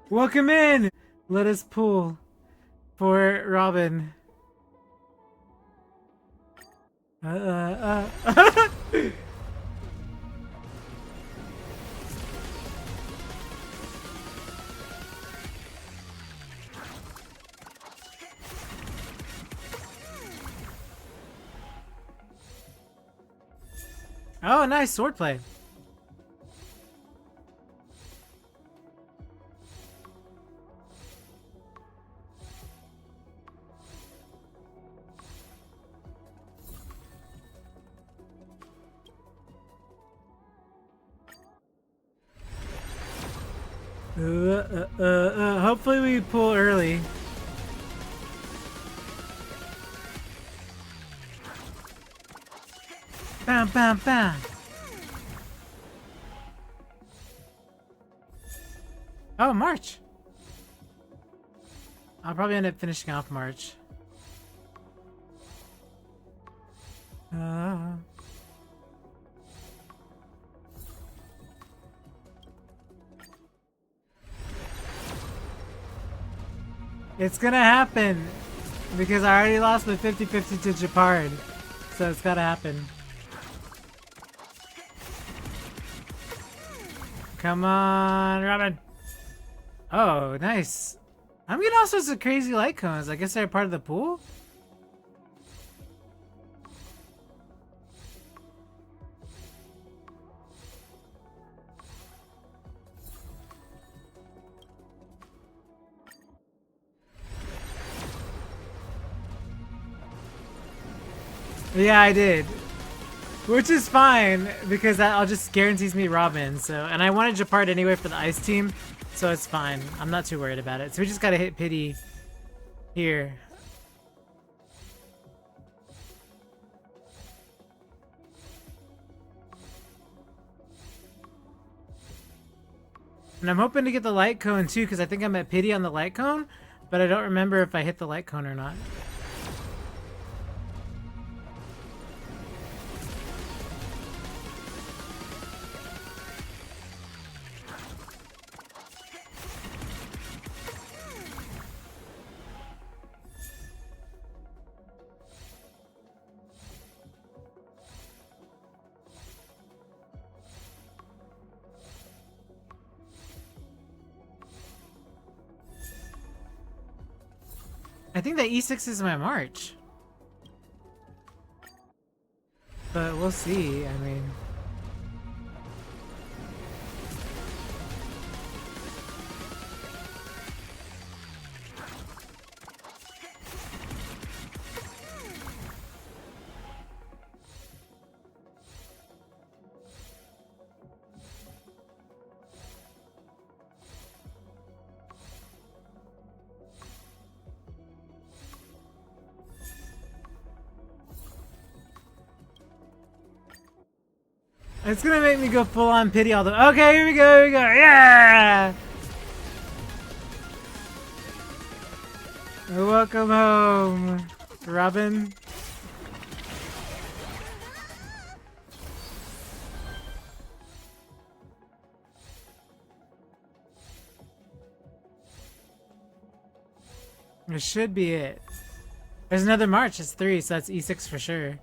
Welcome in! Let us pull for Robin. Oh, nice swordplay. Hopefully we pull early. Bam, bam, bam. Oh, March. I'll probably end up finishing off March. It's gonna happen because I already lost my 50-50 to Japard, so it's gotta happen. Come on, Robin. Oh, nice. I'm getting all sorts of crazy light cones. I guess they're part of the pool? Yeah, I did. Which is fine, because that just guarantees me Robin, so... And I wanted Japard anyway for the ice team, so it's fine. I'm not too worried about it. So we just gotta hit pity here. And I'm hoping to get the light cone too, because I think I'm at pity on the light cone, but I don't remember if I hit the light cone or not. I think that E6 is my March. But we'll see, I mean... It's gonna make me go full on pity all the— Okay, here we go, yeah! Welcome home, Robin. This should be it. There's another March, it's 3, so that's E6 for sure.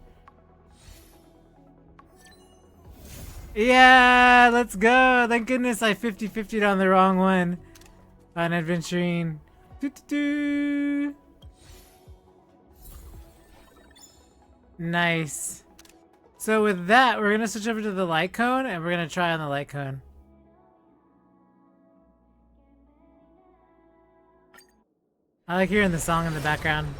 Yeah, let's go. Thank goodness I 50-50'd on the wrong one. On adventuring. Doo-doo-doo. Nice. So with that, we're gonna switch over to the light cone and we're gonna try on the light cone. I like hearing the song in the background.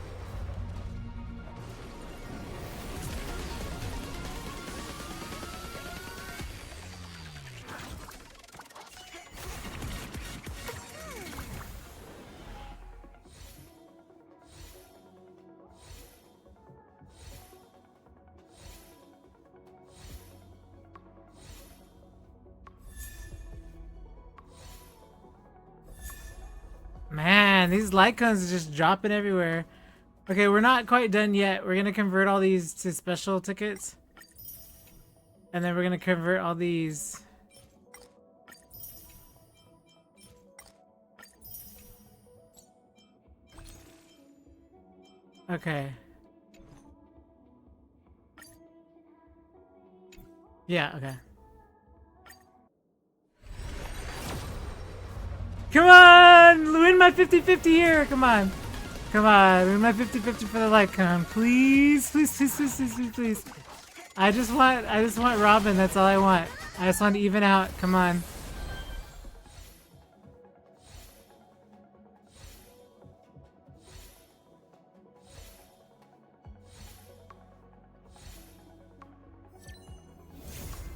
Man, these light cones are just dropping everywhere. Okay, we're not quite done yet. We're gonna convert all these to special tickets. And then we're gonna convert all these Okay. Yeah, okay. Come on! Win my 50-50 here! Come on! Come on, win my 50-50 for the light con. Please, please, please, please, please, please, please. I just want Robin, that's all I want. I just want to even out. Come on.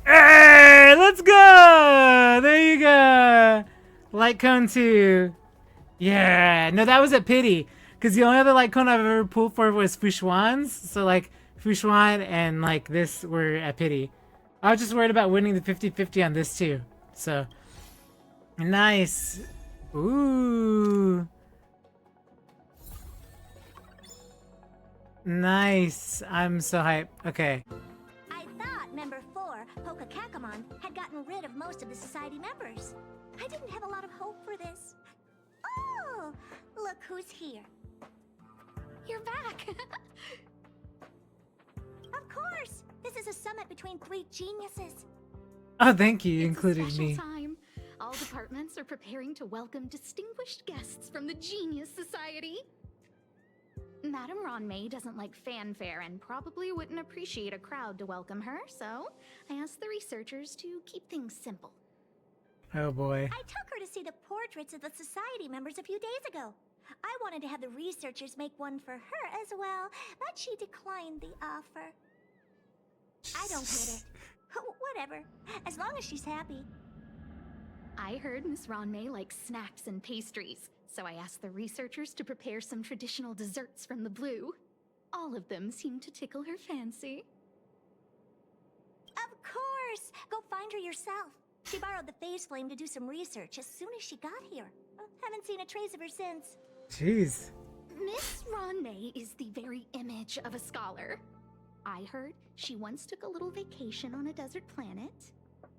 Hey, let's go! There you go! Light cone 2. Yeah, no, that was a pity. Because the only other light cone I've ever pulled for was Fushuan's. So, like, Fushuan and, like, this were a pity. I was just worried about winning the 50-50 on this, too. So, nice. Ooh. Nice. I'm so hyped. Okay. I thought member 4, Pokakakamon, had gotten rid of most of the society members. I didn't have a lot of hope for this. Oh, look who's here. You're back. Of course. This is a summit between 3 geniuses. Oh, thank you. You It's included a special me. time. All departments are preparing to welcome distinguished guests from the Genius Society. Madame Ronmei doesn't like fanfare and probably wouldn't appreciate a crowd to welcome her, so I asked the researchers to keep things simple. Oh boy. I took her to see the portraits of the society members a few days ago. I wanted to have the researchers make one for her as well, but she declined the offer. I don't get it. Whatever, as long as she's happy. I heard Miss Ronmei likes snacks and pastries, so I asked the researchers to prepare some traditional desserts from the blue. All of them seemed to tickle her fancy. Of course! Go find her yourself. She borrowed the phase flame to do some research as soon as she got here. Haven't seen a trace of her since. Jeez. Miss Ronmei is the very image of a scholar. I heard she once took a little vacation on a desert planet.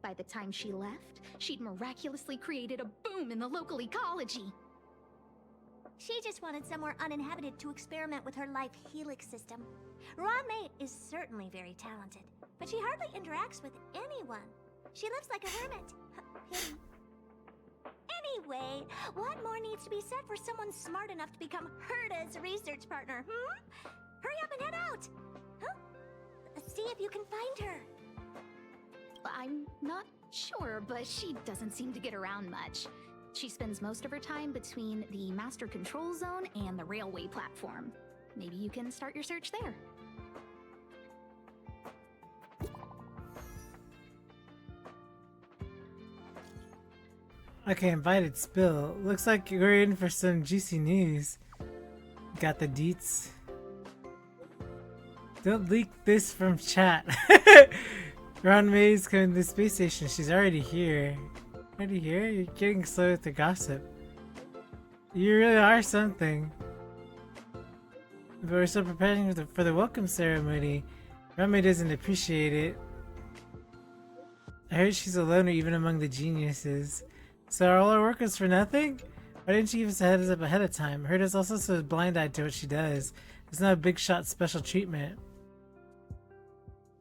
By the time she left, she'd miraculously created a boom in the local ecology. She just wanted somewhere uninhabited to experiment with her life helix system. Ronmei is certainly very talented, but she hardly interacts with anyone. She lives like a hermit. Pity. Anyway, what more needs to be said for someone smart enough to become Herda's research partner, Hurry up and head out! Huh? See if you can find her. I'm not sure, but she doesn't seem to get around much. She spends most of her time between the master control zone and the railway platform. Maybe you can start your search there. Okay, invited spill. Looks like we're in for some juicy news. Got the deets. Don't leak this from chat. Ronmei's coming to the space station. She's already here. Already here? You're getting slow with the gossip. You really are something. But we're still preparing for the welcome ceremony. Ronmei doesn't appreciate it. I heard she's a loner even among the geniuses. So are all our workers for nothing? Why didn't she give us a heads up ahead of time? Herda's also so blind-eyed to what she does. It's not a big shot special treatment.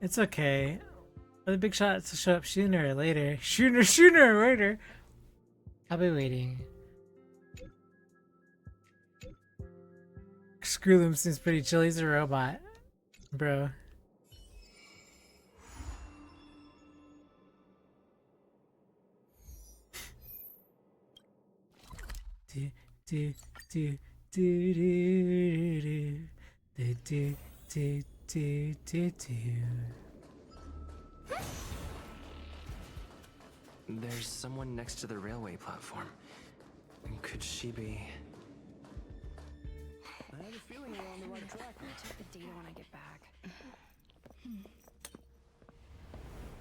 It's okay. But the big shots will show up sooner or later. Sooner or later. I'll be waiting. Screwloom seems pretty chill. He's a robot. Bro. Do do do do do do do do do do do. There's someone next to the railway platform. Could she be? I have a feeling we're on the right track. I'll check the data when I get back.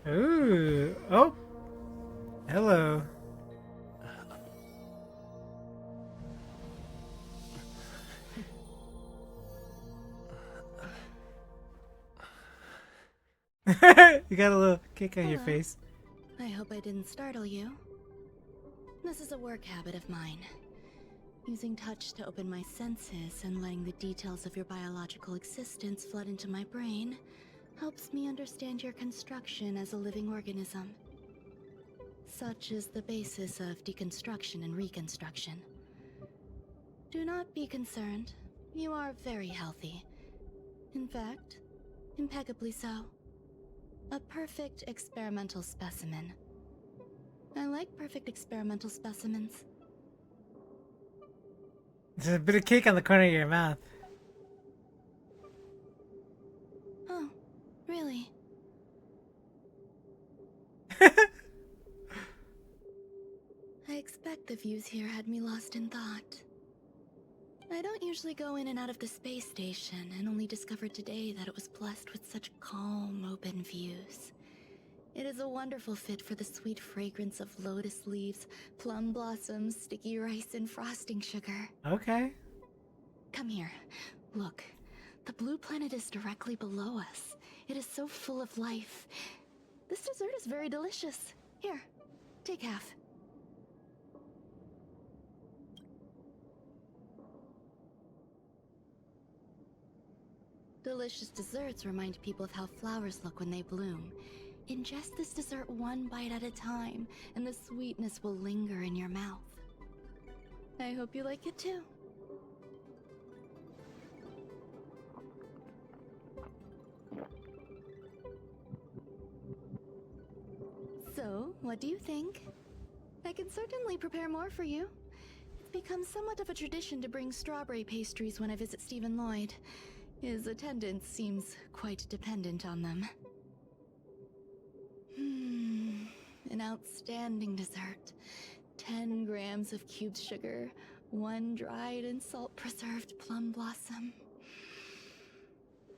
Ooh. Oh. Hello. You got a little kick on your face. I hope I didn't startle you. This is a work habit of mine. Using touch to open my senses and letting the details of your biological existence flood into my brain helps me understand your construction as a living organism. Such is the basis of deconstruction and reconstruction. Do not be concerned. You are very healthy. In fact, impeccably so. A perfect experimental specimen. I like perfect experimental specimens. There's a bit of cake on the corner of your mouth. Oh, really? I expect the views here had me lost in thought. I don't usually go in and out of the space station, and only discovered today that it was blessed with such calm, open views. It is a wonderful fit for the sweet fragrance of lotus leaves, plum blossoms, sticky rice, and frosting sugar. Okay. Come here. Look. The blue planet is directly below us. It is so full of life. This dessert is very delicious. Here, take half. Delicious desserts remind people of how flowers look when they bloom. Ingest this dessert one bite at a time, and the sweetness will linger in your mouth. I hope you like it too. So, what do you think? I can certainly prepare more for you. It's become somewhat of a tradition to bring strawberry pastries when I visit Stephen Lloyd. His attendance seems quite dependent on them. An outstanding dessert. 10 grams of cubed sugar, 1 dried and salt-preserved plum blossom.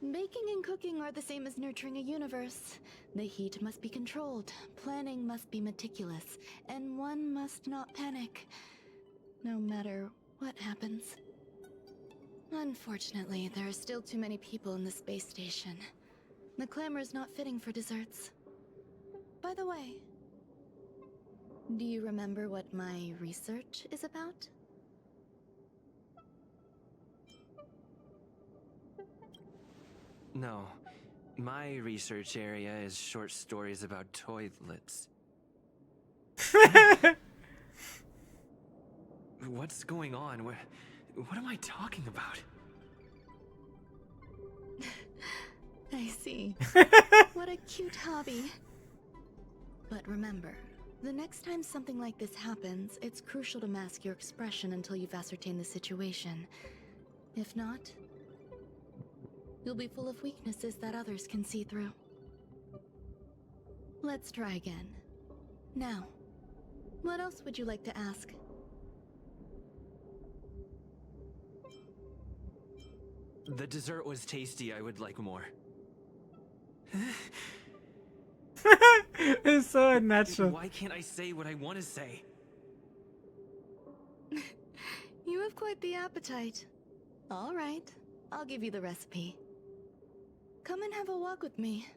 Baking and cooking are the same as nurturing a universe. The heat must be controlled, planning must be meticulous, and one must not panic, no matter what happens. Unfortunately, there are still too many people in the space station. The clamor is not fitting for desserts. By the way, do you remember what my research is about? No. My research area is short stories about toilets. What's going on? What am I talking about? I see. What a cute hobby. But remember, the next time something like this happens, it's crucial to mask your expression until you've ascertained the situation. If not, you'll be full of weaknesses that others can see through. Let's try again. Now, what else would you like to ask? The dessert was tasty. I would like more. It's so unnatural. Why can't I say what I want to say? You have quite the appetite. All right, I'll give you the recipe. Come and have a walk with me.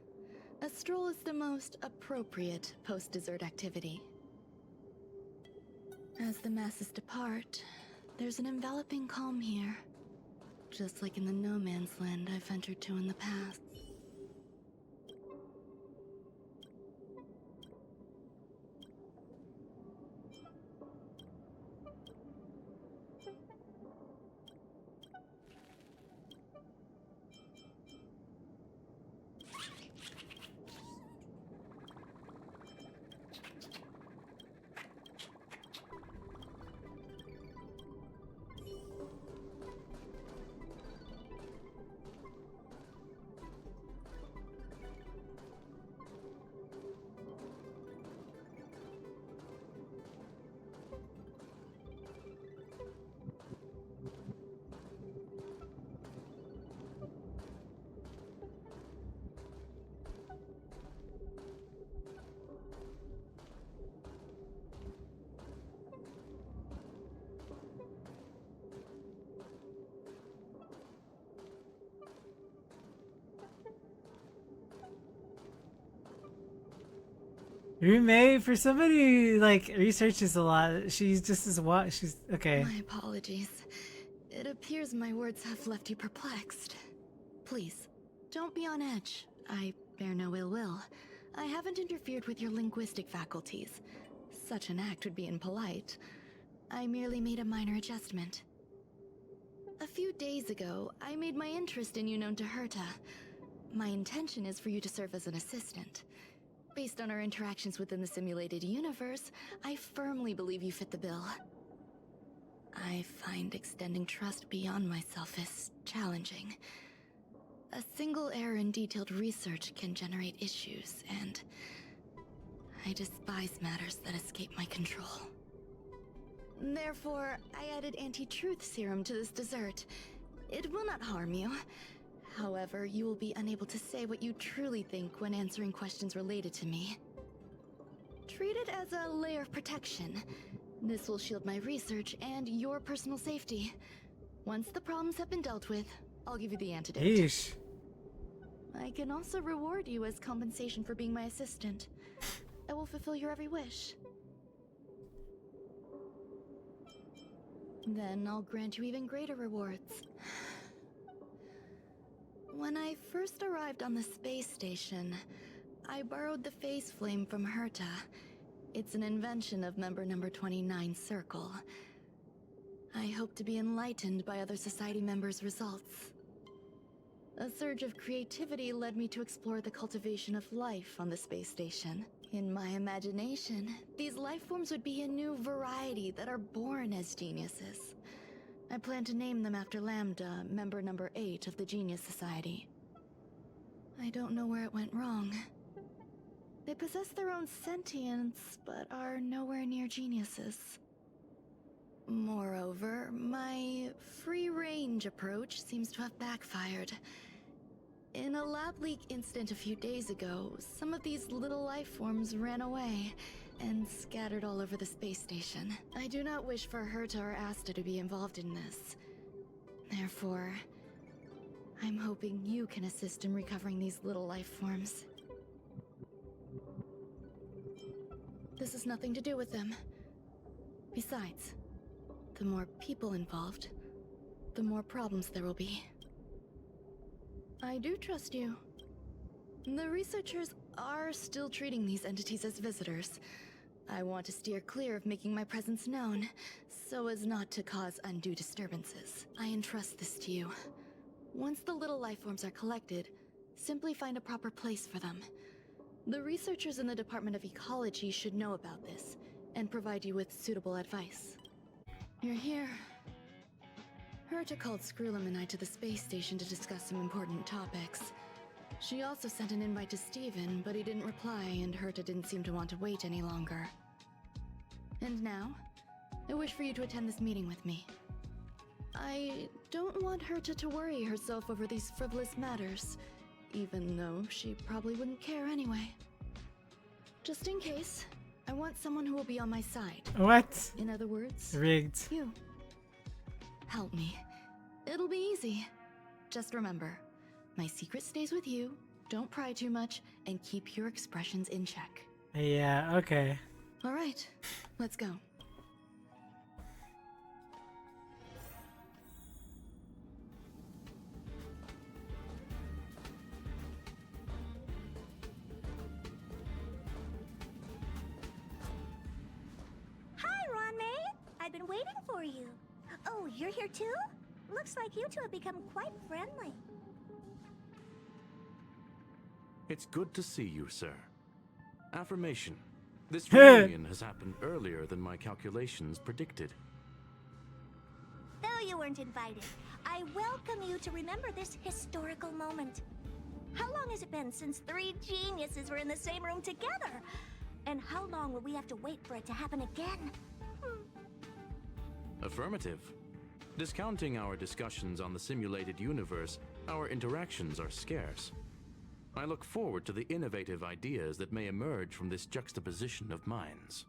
A stroll is the most appropriate post-dessert activity. As the masses depart, there's an enveloping calm here. Just like in the no man's land I've ventured to in the past. Rume, for somebody who, like, researches a lot, she's just as what? She's okay. My apologies. It appears my words have left you perplexed. Please, don't be on edge. I bear no ill will. I haven't interfered with your linguistic faculties. Such an act would be impolite. I merely made a minor adjustment. A few days ago, I made my interest in you known to Herta. My intention is for you to serve as an assistant. Based on our interactions within the simulated universe, I firmly believe you fit the bill. I find extending trust beyond myself is challenging. A single error in detailed research can generate issues, and I despise matters that escape my control. Therefore, I added anti-truth serum to this dessert. It will not harm you. However, you will be unable to say what you truly think when answering questions related to me. Treat it as a layer of protection. This will shield my research and your personal safety. Once the problems have been dealt with, I'll give you the antidote. Yeesh. I can also reward you as compensation for being my assistant. I will fulfill your every wish. Then I'll grant you even greater rewards. When I first arrived on the space station, I borrowed the phase flame from Herta. It's an invention of member number 29 Circle. I hope to be enlightened by other society members' results. A surge of creativity led me to explore the cultivation of life on the space station. In my imagination, these life forms would be a new variety that are born as geniuses. I plan to name them after Lambda, member number 8 of the Genius Society. I don't know where it went wrong. They possess their own sentience, but are nowhere near geniuses. Moreover, my free-range approach seems to have backfired. In a lab leak incident a few days ago, some of these little life forms ran away and scattered all over the space station. I do not wish for Herta or Asta to be involved in this. Therefore, I'm hoping you can assist in recovering these little life forms. This has nothing to do with them. Besides, the more people involved, the more problems there will be. I do trust you. The researchers are still treating these entities as visitors. I want to steer clear of making my presence known, so as not to cause undue disturbances. I entrust this to you. Once the little life forms are collected, simply find a proper place for them. The researchers in the Department of Ecology should know about this, and provide you with suitable advice. You're here. Herta called Screwlum and I to the space station to discuss some important topics. She also sent an invite to Steven, but he didn't reply, and Herta didn't seem to want to wait any longer. And now, I wish for you to attend this meeting with me. I don't want Herta to worry herself over these frivolous matters, even though she probably wouldn't care anyway. Just in case, I want someone who will be on my side. What? In other words, Rigged. you. Help me. It'll be easy. Just remember, my secret stays with you, don't pry too much, and keep your expressions in check. Yeah, okay. Alright, let's go. Hi, Ronmei! I've been waiting for you. Oh, you're here too? Looks like you two have become quite friendly. It's good to see you, sir. Affirmation. This reunion has happened earlier than my calculations predicted. Though you weren't invited, I welcome you to remember this historical moment. How long has it been since 3 geniuses were in the same room together? And how long will we have to wait for it to happen again? Affirmative. Discounting our discussions on the simulated universe, our interactions are scarce. I look forward to the innovative ideas that may emerge from this juxtaposition of minds.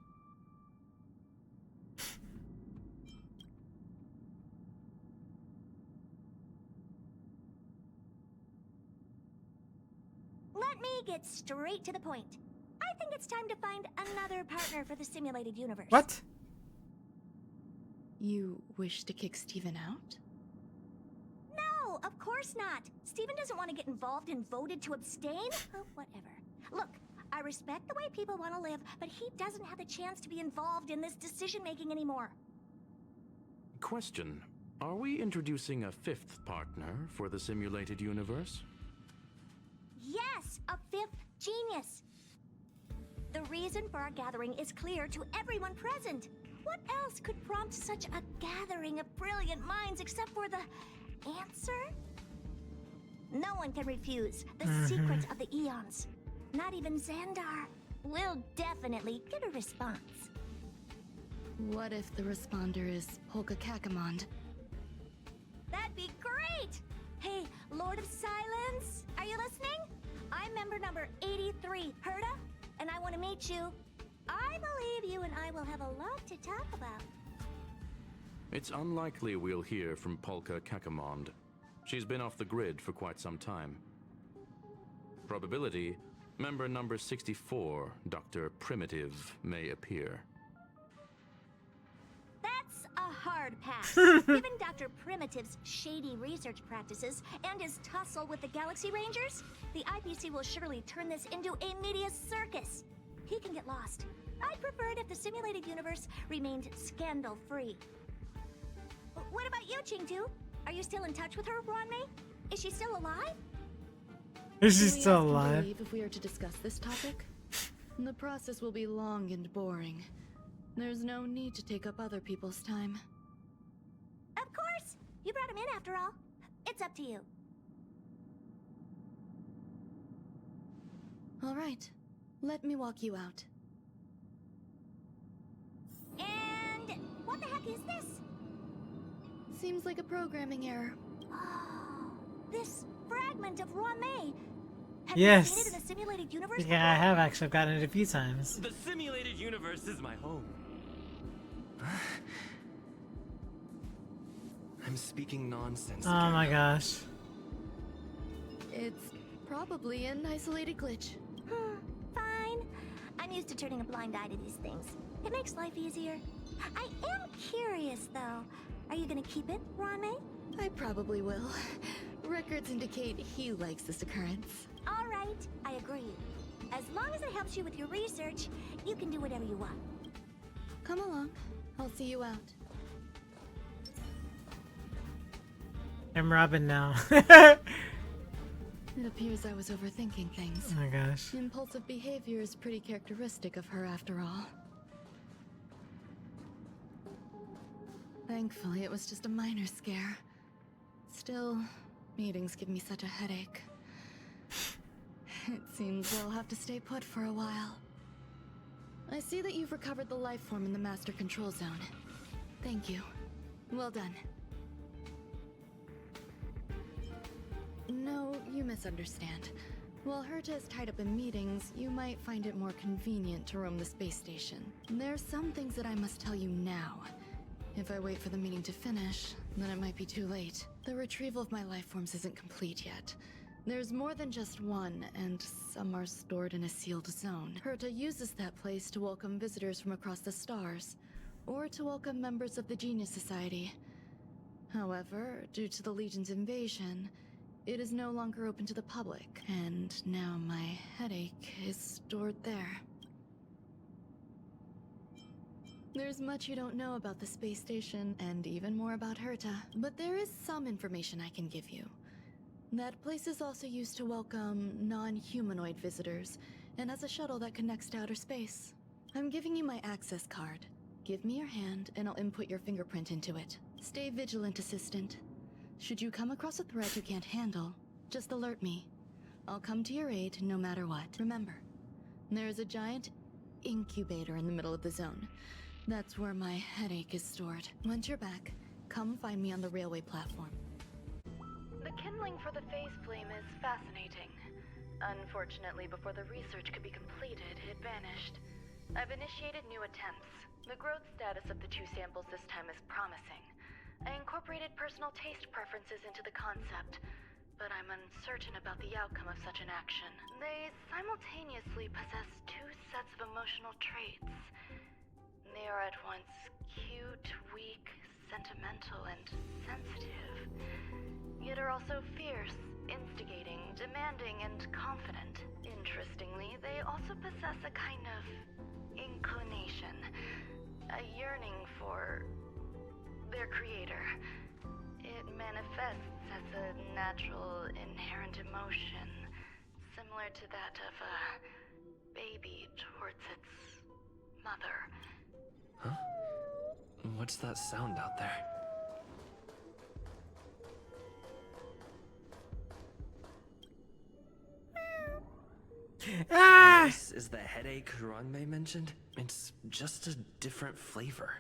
Let me get straight to the point. I I think it's time to find another partner for the simulated universe. What? You wish to kick Steven out? No, of course not. Steven doesn't want to get involved and voted to abstain. Oh, whatever. Look, I respect the way people want to live, but he doesn't have the chance to be involved in this decision-making anymore. Question. Are we introducing a fifth partner for the simulated universe? Yes, a fifth genius. The reason for our gathering is clear to everyone present. What else could prompt such a gathering of brilliant minds except for the answer? No one can refuse the secrets of the eons. Not even Xandar. We'll definitely get a response. What if the responder is Polka Kakamond? That'd be great! Hey, Lord of Silence, are you listening? I'm member number 83, Herta, and I want to meet you. I believe you and I will have a lot to talk about. It's unlikely we'll hear from Polka Kakamond. She's been off the grid for quite some time. Probability, member number 64, Dr. Primitive, may appear. That's a hard pass. Given Dr. Primitive's shady research practices and his tussle with the Galaxy Rangers, the IPC will surely turn this into a media circus. He can get lost. I'd prefer it if the simulated universe remained scandal-free. What about you, Chingtu? Are you still in touch with her, Ronmei? Is she still alive? Is she We still often alive? believe if we are to discuss this topic, the process will be long and boring. There's no need to take up other people's time. Of course! You brought him in after all. It's up to you. All right, let me walk you out. And what the heck is this? Seems like a programming error. Oh, this fragment of Ronmei. Have Yes. you seen it in the simulated universe? Yeah, I have actually. I've gotten it a few times. The simulated universe is my home. I'm speaking nonsense Oh again. my gosh. It's probably an isolated glitch. Fine. I'm used to turning a blind eye to these things. It makes life easier. I am curious, though. Are you gonna keep it, Ronmei? I probably will. Records indicate he likes this occurrence. All right, I agree. As long as it helps you with your research, you can do whatever you want. Come along. I'll see you out. I'm Robin now. It appears I was overthinking things. Oh my gosh. Impulsive behavior is pretty characteristic of her after all. Thankfully, it was just a minor scare. Still, meetings give me such a headache. It seems I'll have to stay put for a while. I see that you've recovered the life form in the Master Control Zone. Thank you. Well done. No, you misunderstand. While Herta is tied up in meetings, you might find it more convenient to roam the space station. There's some things that I must tell you now. If I wait for the meeting to finish, then it might be too late. The retrieval of my life forms isn't complete yet. There's more than just one, and some are stored in a sealed zone. Herta uses that place to welcome visitors from across the stars, or to welcome members of the Genius Society. However, due to the Legion's invasion, it is no longer open to the public, and now my headache is stored there. There's much you don't know about the space station, and even more about Herta, but there is some information I can give you. That place is also used to welcome non-humanoid visitors, and has a shuttle that connects to outer space. I'm giving you my access card. Give me your hand, and I'll input your fingerprint into it. Stay vigilant, Assistant. Should you come across a threat you can't handle, just alert me. I'll come to your aid no matter what. Remember, there is a giant incubator in the middle of the zone. That's where my headache is stored. Once you're back, come find me on the railway platform. The kindling for the phase flame is fascinating. Unfortunately, before the research could be completed, it vanished. I've initiated new attempts. The growth status of the two samples this time is promising. I incorporated personal taste preferences into the concept, but I'm uncertain about the outcome of such an action. They simultaneously possess two sets of emotional traits. They are at once cute, weak, sentimental, and sensitive, yet are also fierce, instigating, demanding, and confident. Interestingly, they also possess a kind of inclination, a yearning for their creator. It manifests as a natural, inherent emotion, similar to that of a baby towards its mother. Huh? What's that sound out there? Ah! This is the headache Ranmei mentioned? It's just a different flavor.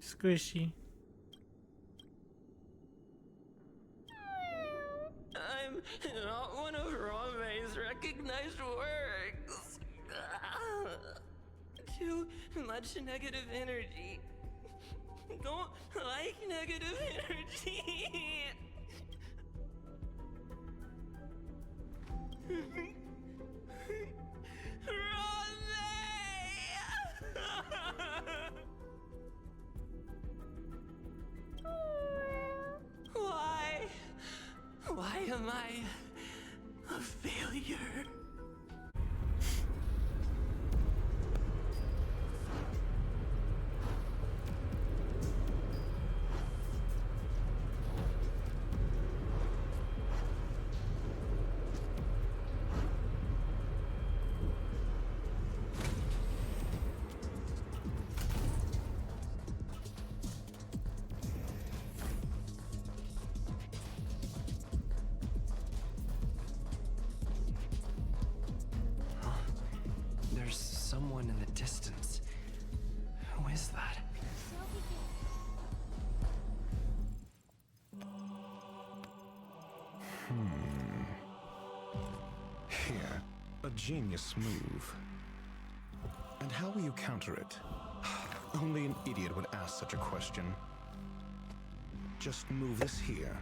Squishy. I'm not one of Ranmei's recognized works. Too much negative energy. Don't like negative energy. Why? Why am I a failure? There's someone in the distance. Who is that? Here, a genius move. And how will you counter it? Only an idiot would ask such a question. Just move this here.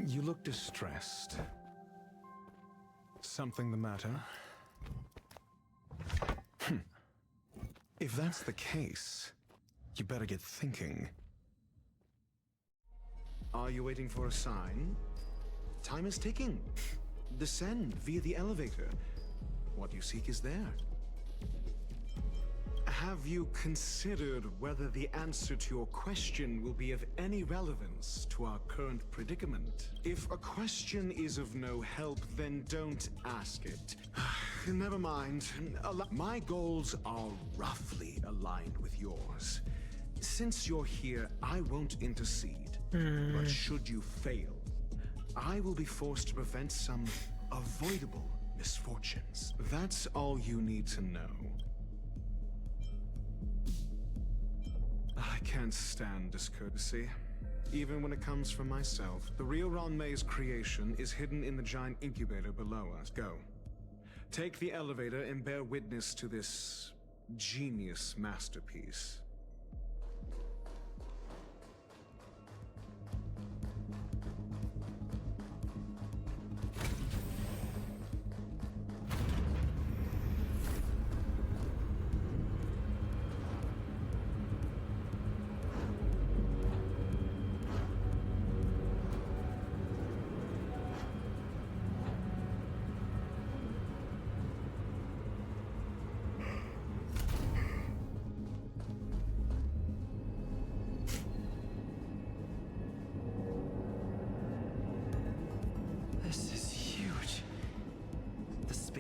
You look distressed. Something the matter? If that's the case, you better get thinking. Are you waiting for a sign? Time is ticking. Descend via the elevator. What you seek is there. Have you considered whether the answer to your question will be of any relevance to our current predicament? If a question is of no help, then don't ask it. Never mind. My goals are roughly aligned with yours. Since you're here, I won't intercede. But should you fail, I will be forced to prevent some avoidable misfortunes. That's all you need to know. I can't stand discourtesy, even when it comes from myself. The real Ranmei's creation is hidden in the giant incubator below us. Go. Take the elevator and bear witness to this genius masterpiece.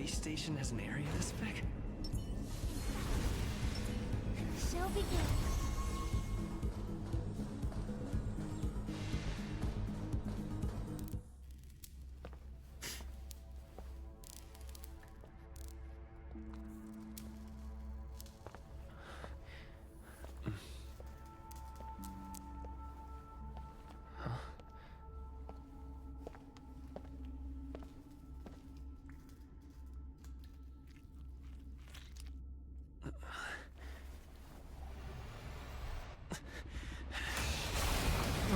Station has an area this big? Show begins.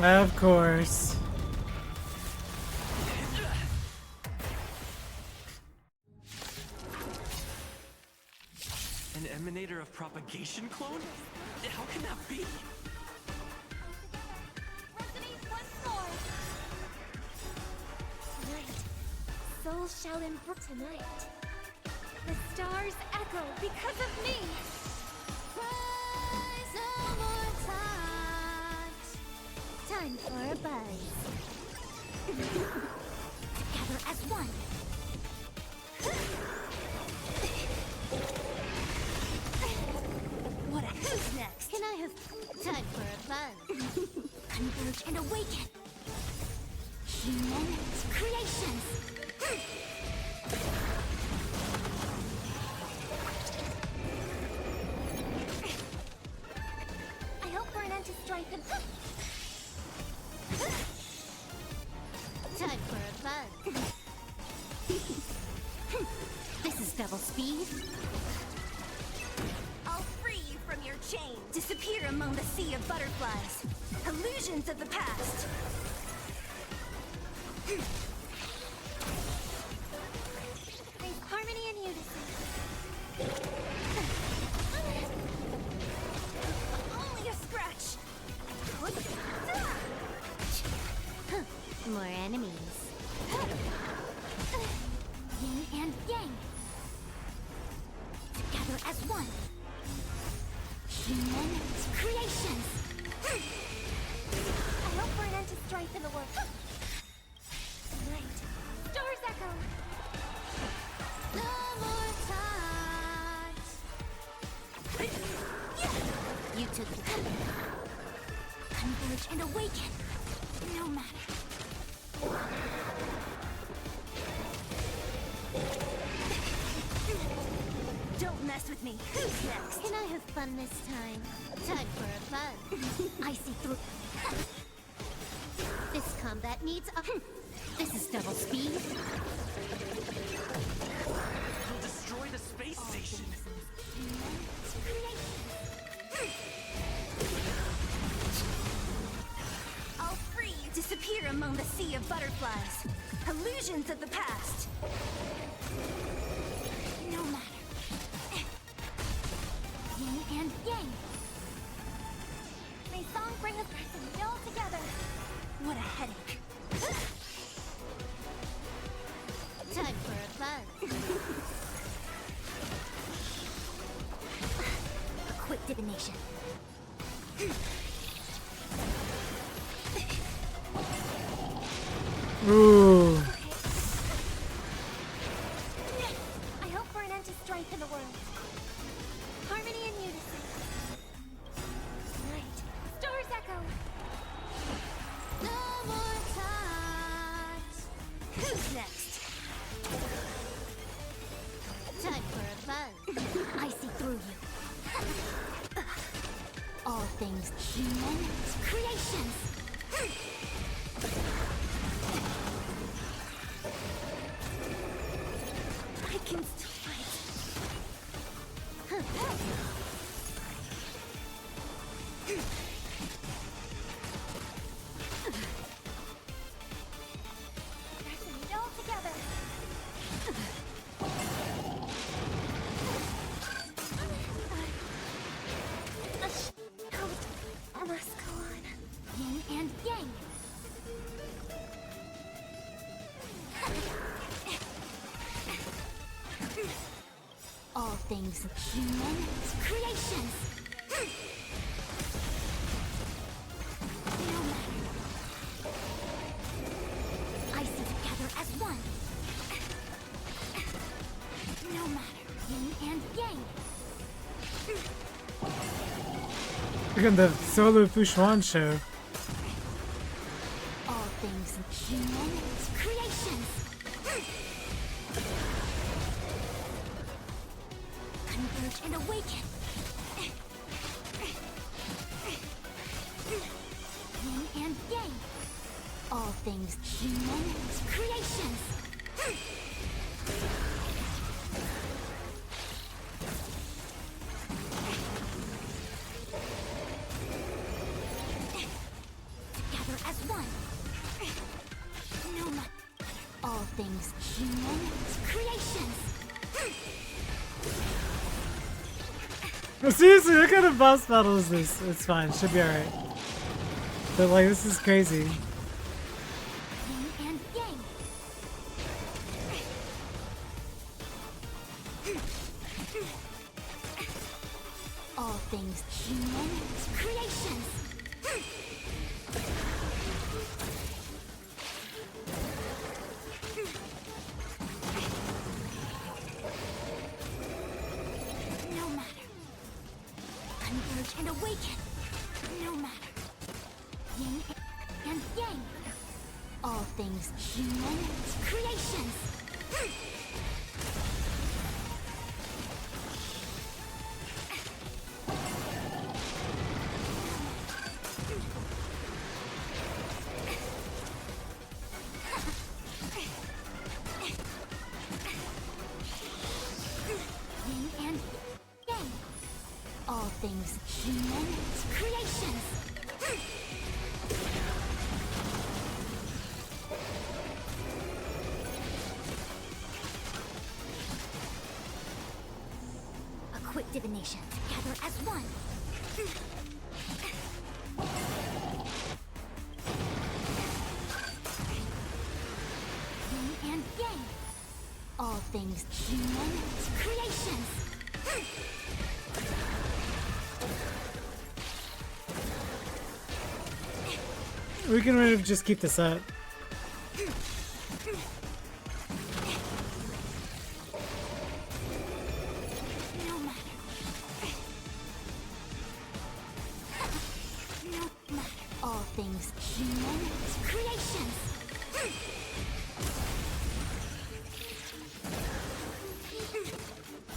Of course. An emanator of propagation clone? How can that be? Resonate once more. Tonight, souls shall embrace tonight. The stars echo because of me. Rise no more touch. Time for a buzz. Together as one. What a who's next? Can I have time for a buzz? Converge and awaken. Human creations. I hope for an end to strife and time for a buzz. This is double speed. I'll free you from your chain. Disappear among the sea of butterflies. Illusions of the past. Bring harmony and unison. Only a scratch. More enemies. Yin and yang. Together as one. Human creations. I hope for an end to strife in the world. Tonight, stars echo. No more touch. You took the converge and awaken. No matter. Don't mess with me. Who's next? Can I have fun this time? Time for a buzz. I see through. This combat needs a. This is double speed. You'll destroy the space station. I'll free you. Disappear among the sea of butterflies. Illusions of the past. No matter. Yin and yang. May song bring us all together. What a headache. Time for a buzz. A quick divination. Ooh. I hope for an end to strife in the world. Harmony and unison. Tonight, stars echo. No more touch. Who's next? Time for a buzz. I see through you. All things human creations. I can still fight. Resonate all together. I must go on. Yin and yang. All things human creations. No matter. I see together as one. No matter. Yin and yang. Look at the solo Fushuan show. All things human creations. Converge and awaken. Yin and yang. All things human creations. Seriously, what kind of boss battle is this? It's fine, should be alright. But like, this is crazy. Yin and yang. All things human creations. No matter. Converge and awaken. No matter. Yin and yang. All things human creations. Yin and yang. All things human creations. A quick divination. Gather as one. Yin and yang. All things human creations. We can really just keep this up. No matter. No matter. All things human creations.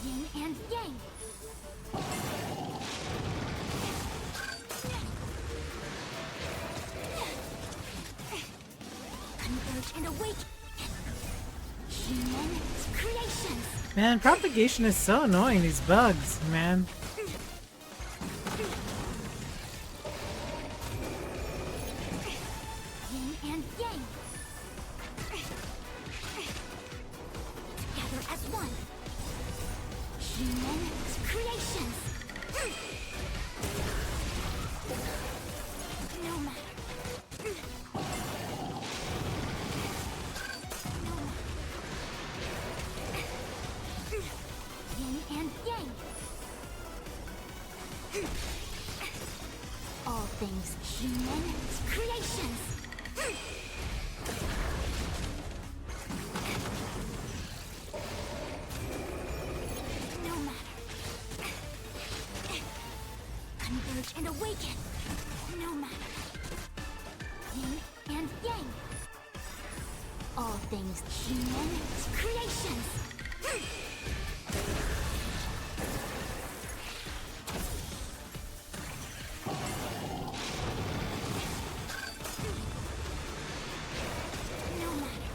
Yin and yang. Converge and awaken. Human creations. Man, propagation is so annoying, these bugs, man. Yin and yang. Together as one. Human creations. No matter. No matter. Yin and yang. All things human creations. No matter. Converge and awaken. No matter. Yin and yang. All things human creations. No matter.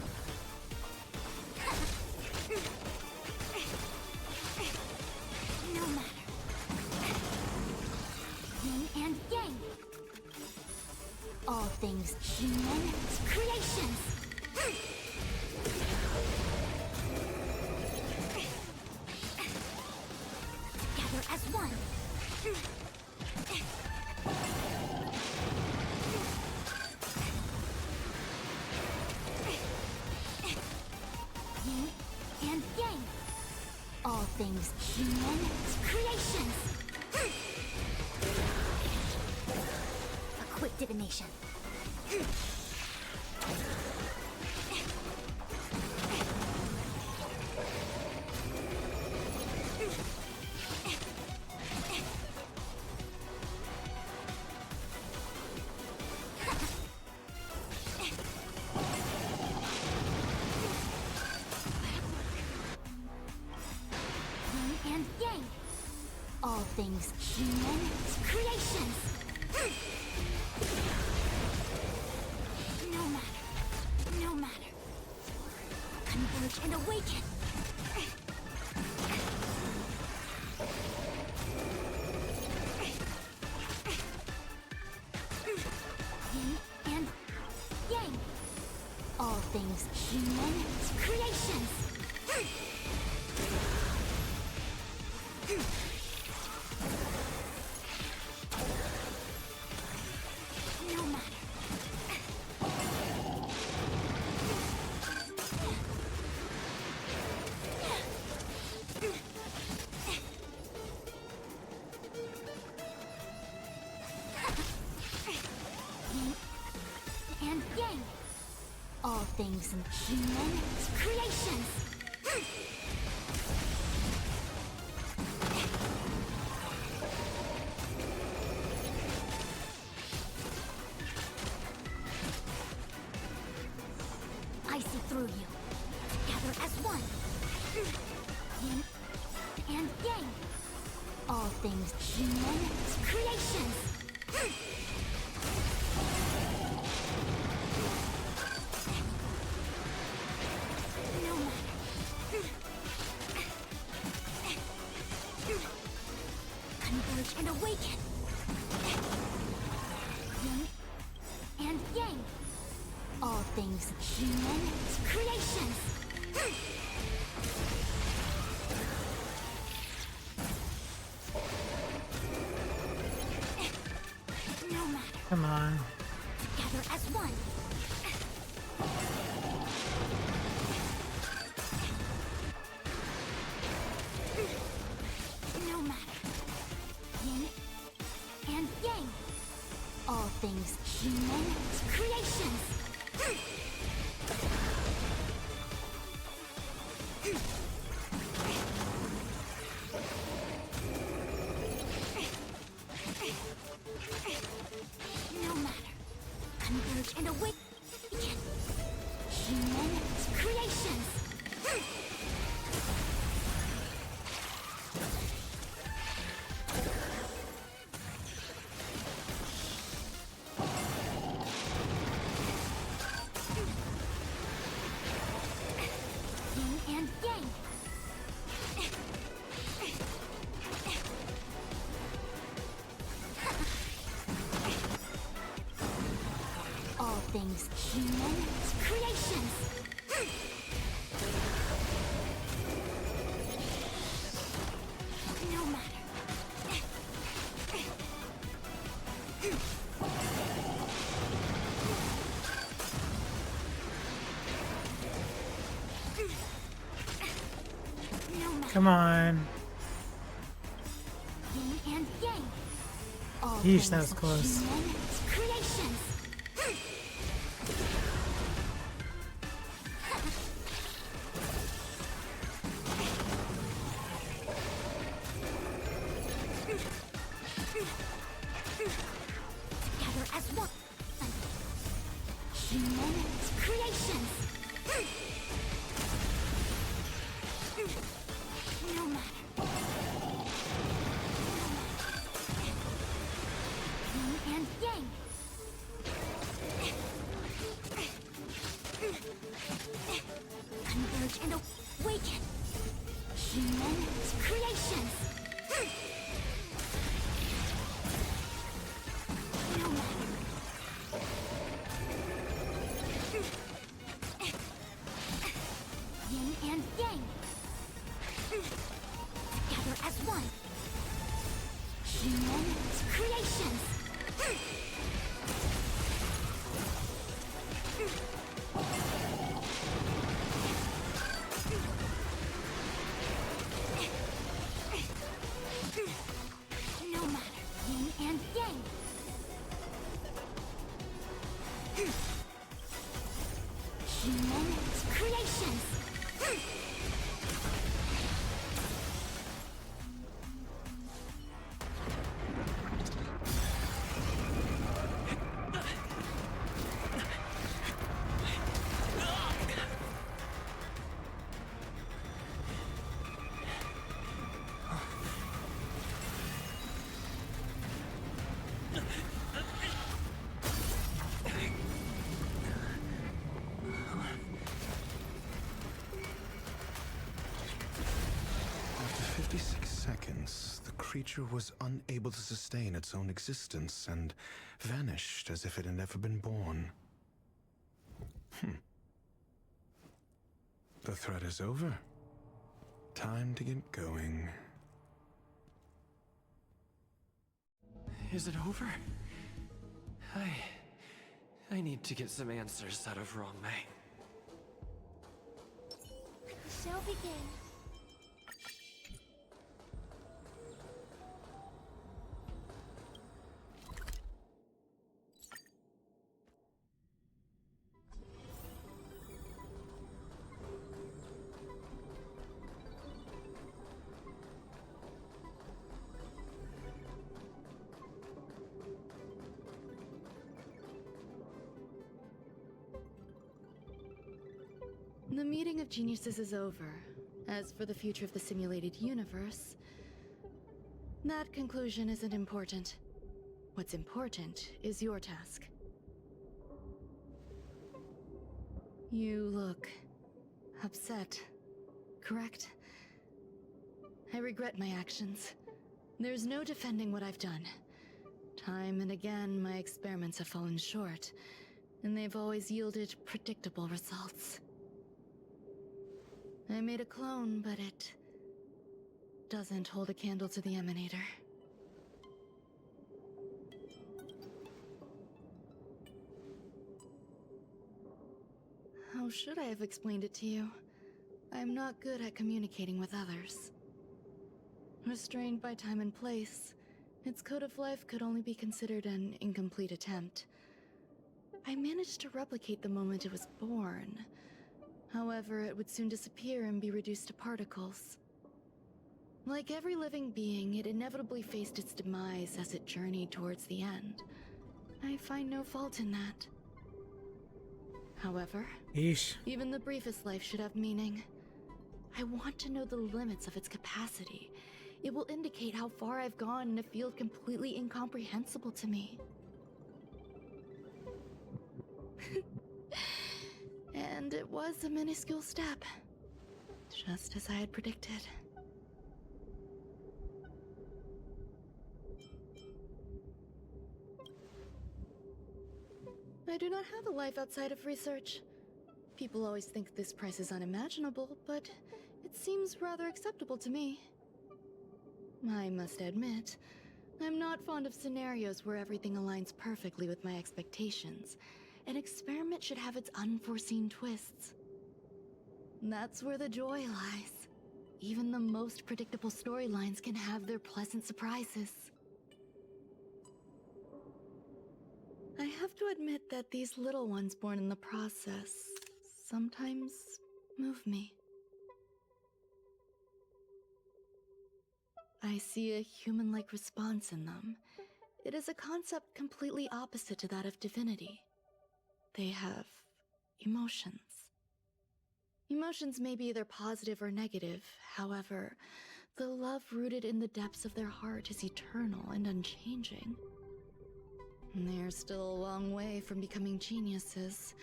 No matter. Yin and yang. All things human creations. Together as one. Yin and yang. All things human creations. A quick divination. Yin and yang. All things human creations. No matter. No matter. Converge and awaken. Yin and yang. All things human creations. things human creations. I see through you. Together as one. Yin and yang. All things human creations. No matter. Converge and awaken. Yin and yang. All things human creations. No matter. Come on. Together as one. No matter. Yin and yang. All things human creations. No matter. Converge and awaken. Human creations. Yin and yang. All things human creations. No matter. No matter. Come on. Yin and yang. All Yeesh, that things was close. human creations. Together as one. Human creations. No matter. Yin and yang. Converge and awaken. Human creations. No matter. Yin and yang. Together as one. Human creations. No matter. Yin and yang. Human creations. After 56 seconds, the creature was unable to sustain its own existence and vanished as if it had never been born. The threat is over. Time to get going. Is it over? I need to get some answers out of Rongmei. The show begins. The meeting of geniuses is over. As for the future of the simulated universe, that conclusion isn't important. What's important is your task. You look upset, correct? I regret my actions. There's no defending what I've done. Time and again, my experiments have fallen short, and they've always yielded predictable results. I made a clone, but it doesn't hold a candle to the Emanator. How should I have explained it to you? I'm not good at communicating with others. Restrained by time and place, its code of life could only be considered an incomplete attempt. I managed to replicate the moment it was born. However, it would soon disappear and be reduced to particles. Like every living being, it inevitably faced its demise as it journeyed towards the end. I find no fault in that. However, even the briefest life should have meaning. I want to know the limits of its capacity. It will indicate how far I've gone in a field completely incomprehensible to me. And it was a minuscule step, just as I had predicted. I do not have a life outside of research. People always think this price is unimaginable, but it seems rather acceptable to me. I must admit, I'm not fond of scenarios where everything aligns perfectly with my expectations. An experiment should have its unforeseen twists. That's where the joy lies. Even the most predictable storylines can have their pleasant surprises. I have to admit that these little ones born in the process sometimes move me. I see a human-like response in them. It is a concept completely opposite to that of divinity. They have emotions. Emotions may be either positive or negative. However, the love rooted in the depths of their heart is eternal and unchanging. They are still a long way from becoming geniuses,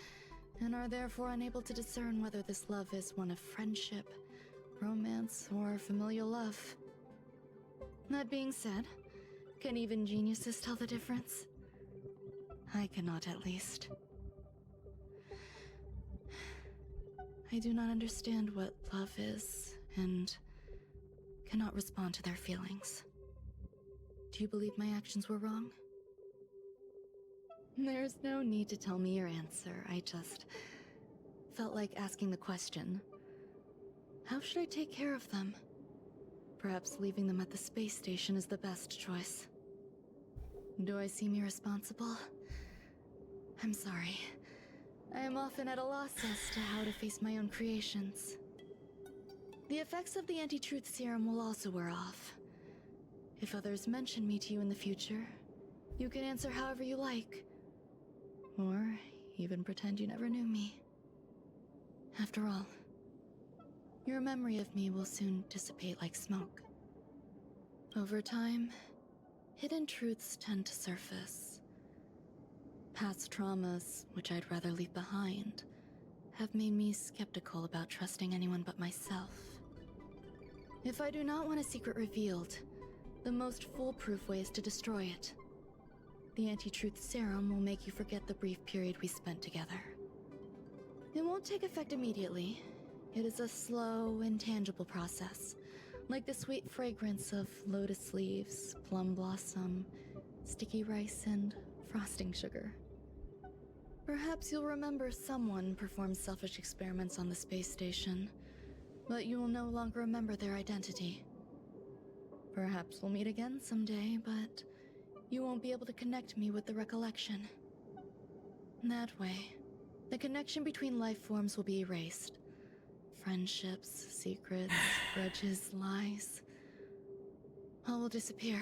and are therefore unable to discern whether this love is one of friendship, romance, or familial love. That being said, can even geniuses tell the difference? I cannot, at least. I do not understand what love is, and cannot respond to their feelings. Do you believe my actions were wrong? There's no need to tell me your answer. I just felt like asking the question. How should I take care of them? Perhaps leaving them at the space station is the best choice. Do I seem irresponsible? I'm sorry. I am often at a loss as to how to face my own creations. The effects of the anti-truth serum will also wear off. If others mention me to you in the future, you can answer however you like. Or even pretend you never knew me. After all, your memory of me will soon dissipate like smoke. Over time, hidden truths tend to surface. Past traumas, which I'd rather leave behind, have made me skeptical about trusting anyone but myself. If I do not want a secret revealed, the most foolproof way is to destroy it. The anti-truth serum will make you forget the brief period we spent together. It won't take effect immediately. It is a slow, intangible process, like the sweet fragrance of lotus leaves, plum blossom, sticky rice, and frosting sugar. Perhaps you'll remember someone performed selfish experiments on the space station, but you will no longer remember their identity. Perhaps we'll meet again someday, but you won't be able to connect me with the recollection. That way, the connection between life forms will be erased. Friendships, secrets, grudges, lies, all will disappear.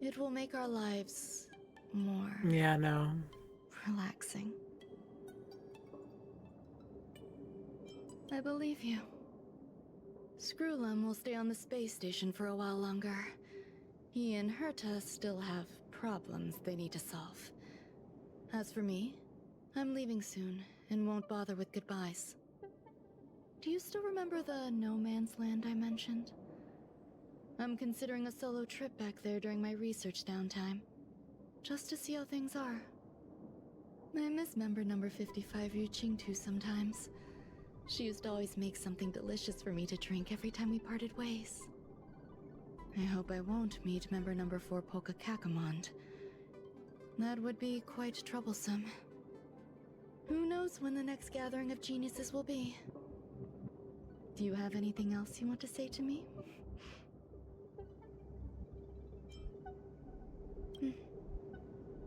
It will make our lives more... Yeah, no. relaxing. I believe you. Screwlum will stay on the space station for a while longer. He and Herta still have problems they need to solve. As for me, I'm leaving soon and won't bother with goodbyes. Do you still remember the no man's land I mentioned? I'm considering a solo trip back there during my research downtime, just to see how things are. I miss member number 55 Yu Qingtu sometimes. She used to always make something delicious for me to drink every time we parted ways. I hope I won't meet member number 4 Polka Kakamond. That would be quite troublesome. Who knows when the next gathering of geniuses will be? Do you have anything else you want to say to me?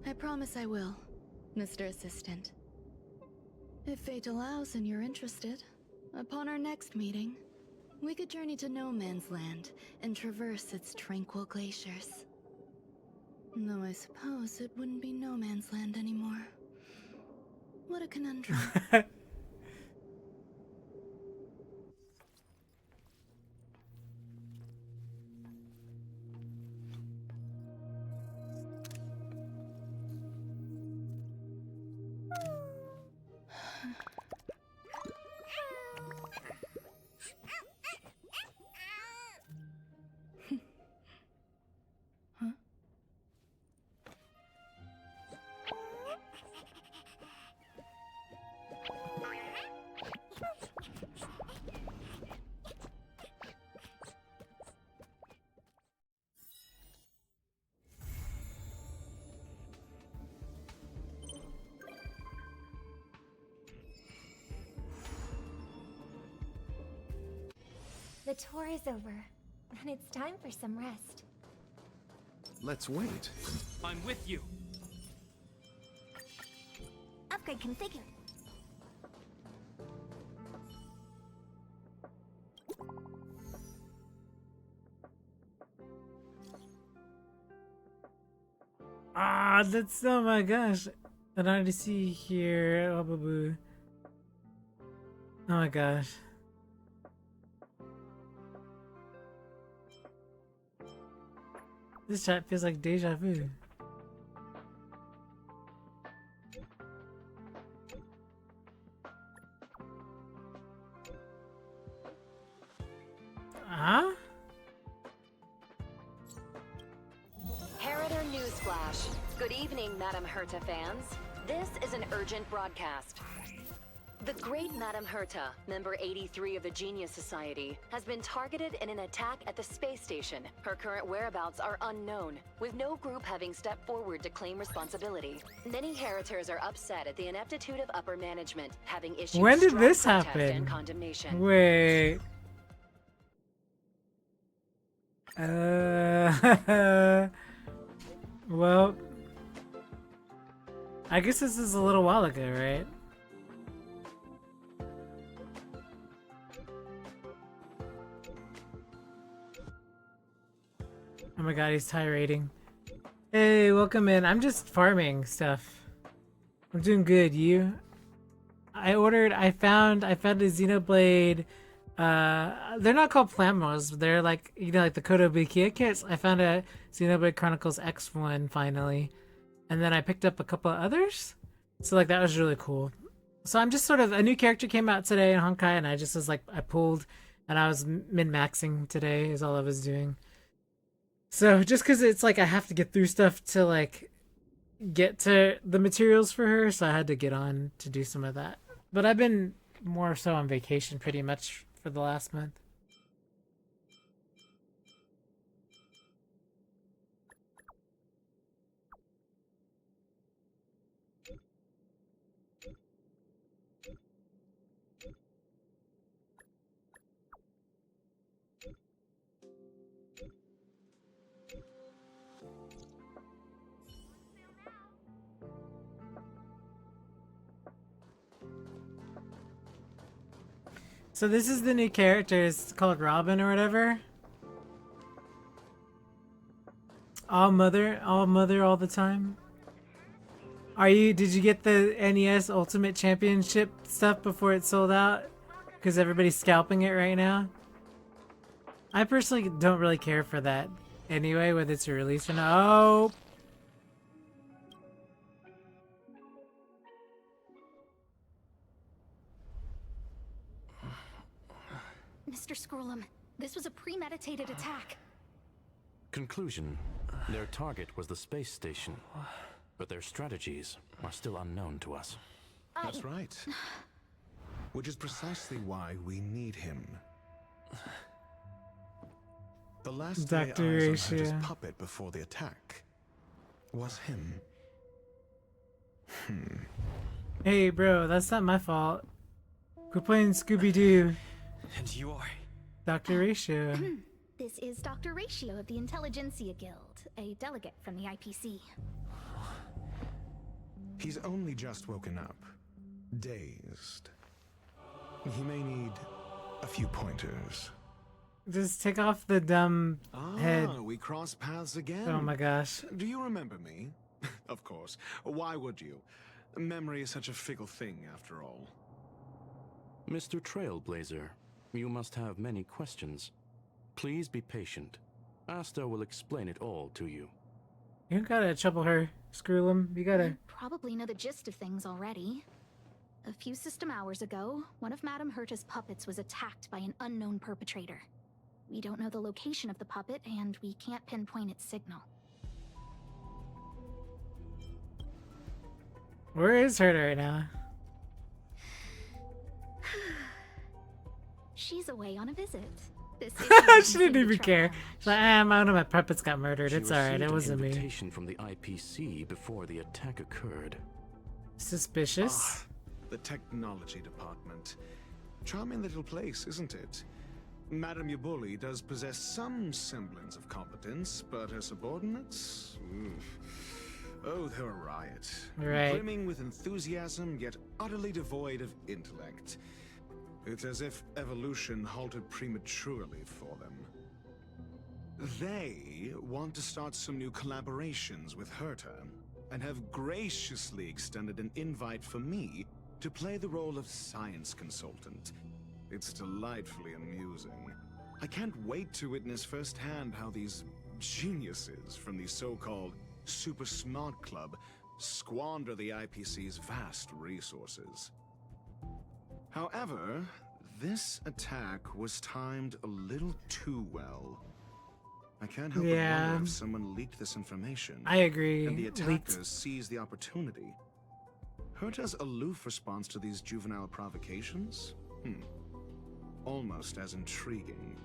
I promise I will, Mr. Assistant. If fate allows and you're interested, upon our next meeting, we could journey to No Man's Land and traverse its tranquil glaciers. Though I suppose it wouldn't be No Man's Land anymore. What a conundrum. The tour is over, and it's time for some rest. Let's wait. I'm with you. Upgrade configured. Ah, that's, oh my gosh. I already see here. Oh, boo boo. Oh my gosh. This chat feels like deja vu. Huh? Heritor Newsflash. Good evening, Madame Herta fans. This is an urgent broadcast. The great Madame Herta, member 83 of the Genius Society, has been targeted in an attack at the space station. Her current whereabouts are unknown, with no group having stepped forward to claim responsibility. Many Heritors are upset at the ineptitude of upper management, having issued When did strong this protest happen? and condemnation. Wait. Well, I guess this is a little while ago, right? Oh my god, he's tirading. Hey, welcome in. I'm just farming stuff. I'm doing good. You? I found a Xenoblade. They're not called Plamos, but they're like, you know, like the Kotobukiya kits. I found a Xenoblade Chronicles X1 finally. And then I picked up a couple of others. So like that was really cool. So I'm just sort of, a new character came out today in Honkai and I just was like, I pulled and I was min-maxing today is all I was doing. So just because it's like I have to get through stuff to like get to the materials for her, so I had to get on to do some of that. But I've been more so on vacation pretty much for the last month. So this is the new character. It's called Robin or whatever. All mother all the time. Did you get the NES Ultimate Championship stuff before it sold out? because everybody's scalping it right now. I personally don't really care for that anyway, whether it's a release or not. Oh! Mr. Scrollum, this was a premeditated attack. Conclusion. Their target was the space station, but their strategies are still unknown to us. That's right. Which is precisely why we need him. The last lay eyes on Herta's puppet before the attack was him. Hey, bro, that's not my fault. Quit playing Scooby-Doo. And you are? Dr. Ratio. This is Dr. Ratio of the Intelligentsia Guild, a delegate from the IPC. He's only just woken up, dazed. He may need a few pointers. Just take off the dumb head. We cross paths again. Oh my gosh. Do you remember me? Of course. Why would you? Memory is such a fickle thing, after all. Mr. Trailblazer, you must have many questions. Please be patient. Asta will explain it all to you. You gotta trouble her, Scrollum. You gotta... You probably know the gist of things already. A few system hours ago, one of Madame Herta's puppets was attacked by an unknown perpetrator. We don't know the location of the puppet, and we can't pinpoint its signal. Where is Herta right now? She's away on a visit. This is She didn't even care. She's like, one of my puppets got murdered. It's alright, it wasn't me. She received an invitation from the IPC before the attack occurred. Suspicious. The technology department. Charming little place, isn't it? Madame Yabuli does possess some semblance of competence, but her subordinates? Oof. Oh, they're a riot. Right. Brimming with enthusiasm, yet utterly devoid of intellect. It's as if evolution halted prematurely for them. They want to start some new collaborations with Herta, and have graciously extended an invite for me to play the role of science consultant. It's delightfully amusing. I can't wait to witness firsthand how these geniuses from the so-called Super Smart Club squander the IPC's vast resources. However, this attack was timed a little too well. I can't help but wonder if someone leaked this information. I agree. And the attackers seized the opportunity. Herta's aloof response to these juvenile provocations? Almost as intriguing.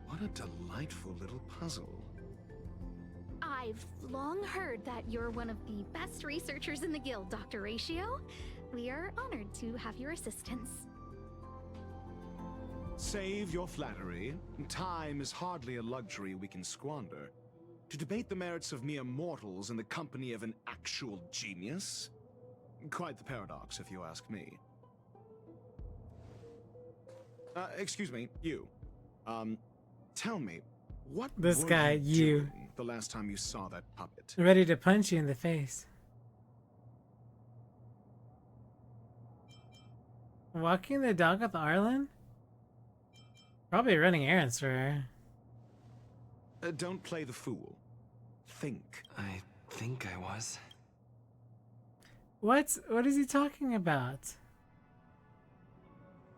What a delightful little puzzle. I've long heard that you're one of the best researchers in the guild, Dr. Ratio. We are honored to have your assistance. Save your flattery. Time is hardly a luxury we can squander. To debate the merits of mere mortals in the company of an actual genius? Quite the paradox, if you ask me. Excuse me, you. Tell me, what this were guy, you doing the last time you saw that puppet? Ready to punch you in the face. Walking the dog with Arlen? Probably running errands for her. Don't play the fool. Think. I think I was. What is he talking about?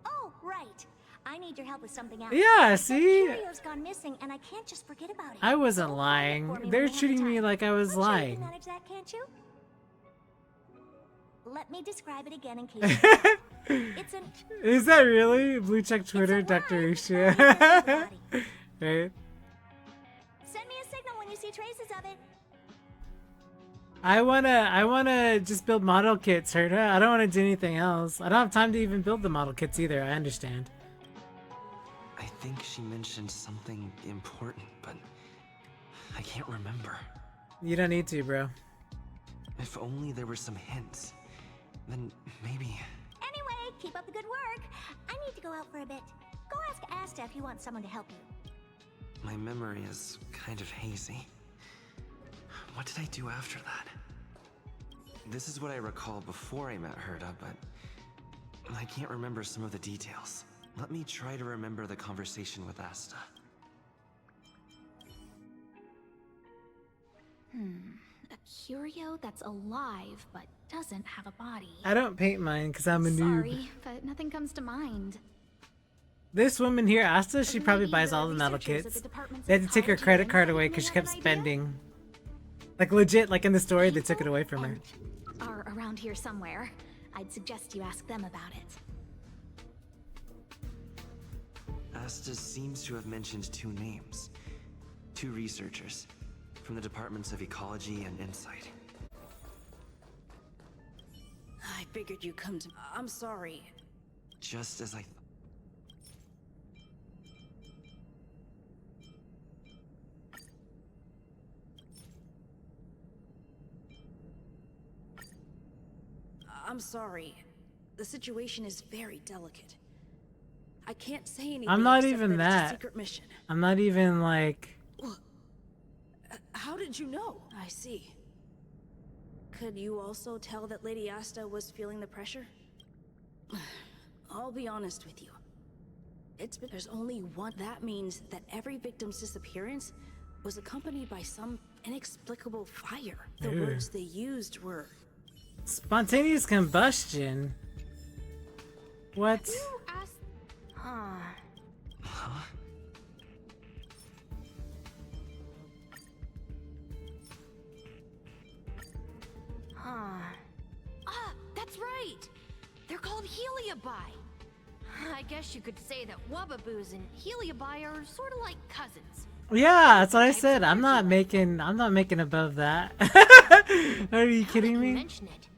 Oh, right. I need your help with something else. Yeah, see? Curio's gone missing, and I can't just forget about it. I wasn't lying. They're treating me like I was lying. You can manage that, can't you? Let me describe it again in case. It's an. Is that really Blue Check Twitter, Dr. Usha? Right. Send me a signal when you see traces of it. I wanna just build model kits, Herta. I don't wanna do anything else. I don't have time to even build the model kits either. I understand. I think she mentioned something important, but I can't remember. You don't need to, bro. If only there were some hints, then maybe. Anyway, keep up the good work. I need to go out for a bit. Go ask Asta if you want someone to help you. My memory is kind of hazy. What did I do after that? This is what I recall before I met Herta, but I can't remember some of the details. Let me try to remember the conversation with Asta. A curio that's alive but doesn't have a body. I don't paint mine because I'm a noob. Sorry, but nothing comes to mind. This woman here, Asta, she probably buys all the metal kits. They had to take her credit card away because she kept spending. Like legit, like in the story, they took it away from her. Are around here somewhere. I'd suggest you ask them about it. Asta seems to have mentioned two names. Two researchers from the departments of ecology and insight. I figured you'd come to... I'm sorry. Just as I thought. I'm sorry. The situation is very delicate. I can't say anything. I'm not except even that it's a that. secret mission. I'm not even like... How did you know? I see. Could you also tell that Lady Asta was feeling the pressure? I'll be honest with you. There's only one. That means that every victim's disappearance was accompanied by some inexplicable fire. The words they used were... Spontaneous combustion? What? Huh. Ah, that's right! They're called Heliobi. I guess you could say that Wubbaboos and Heliobi are sort of like cousins. Yeah, that's what I said. I'm not making above that. Are you kidding me? Mention it.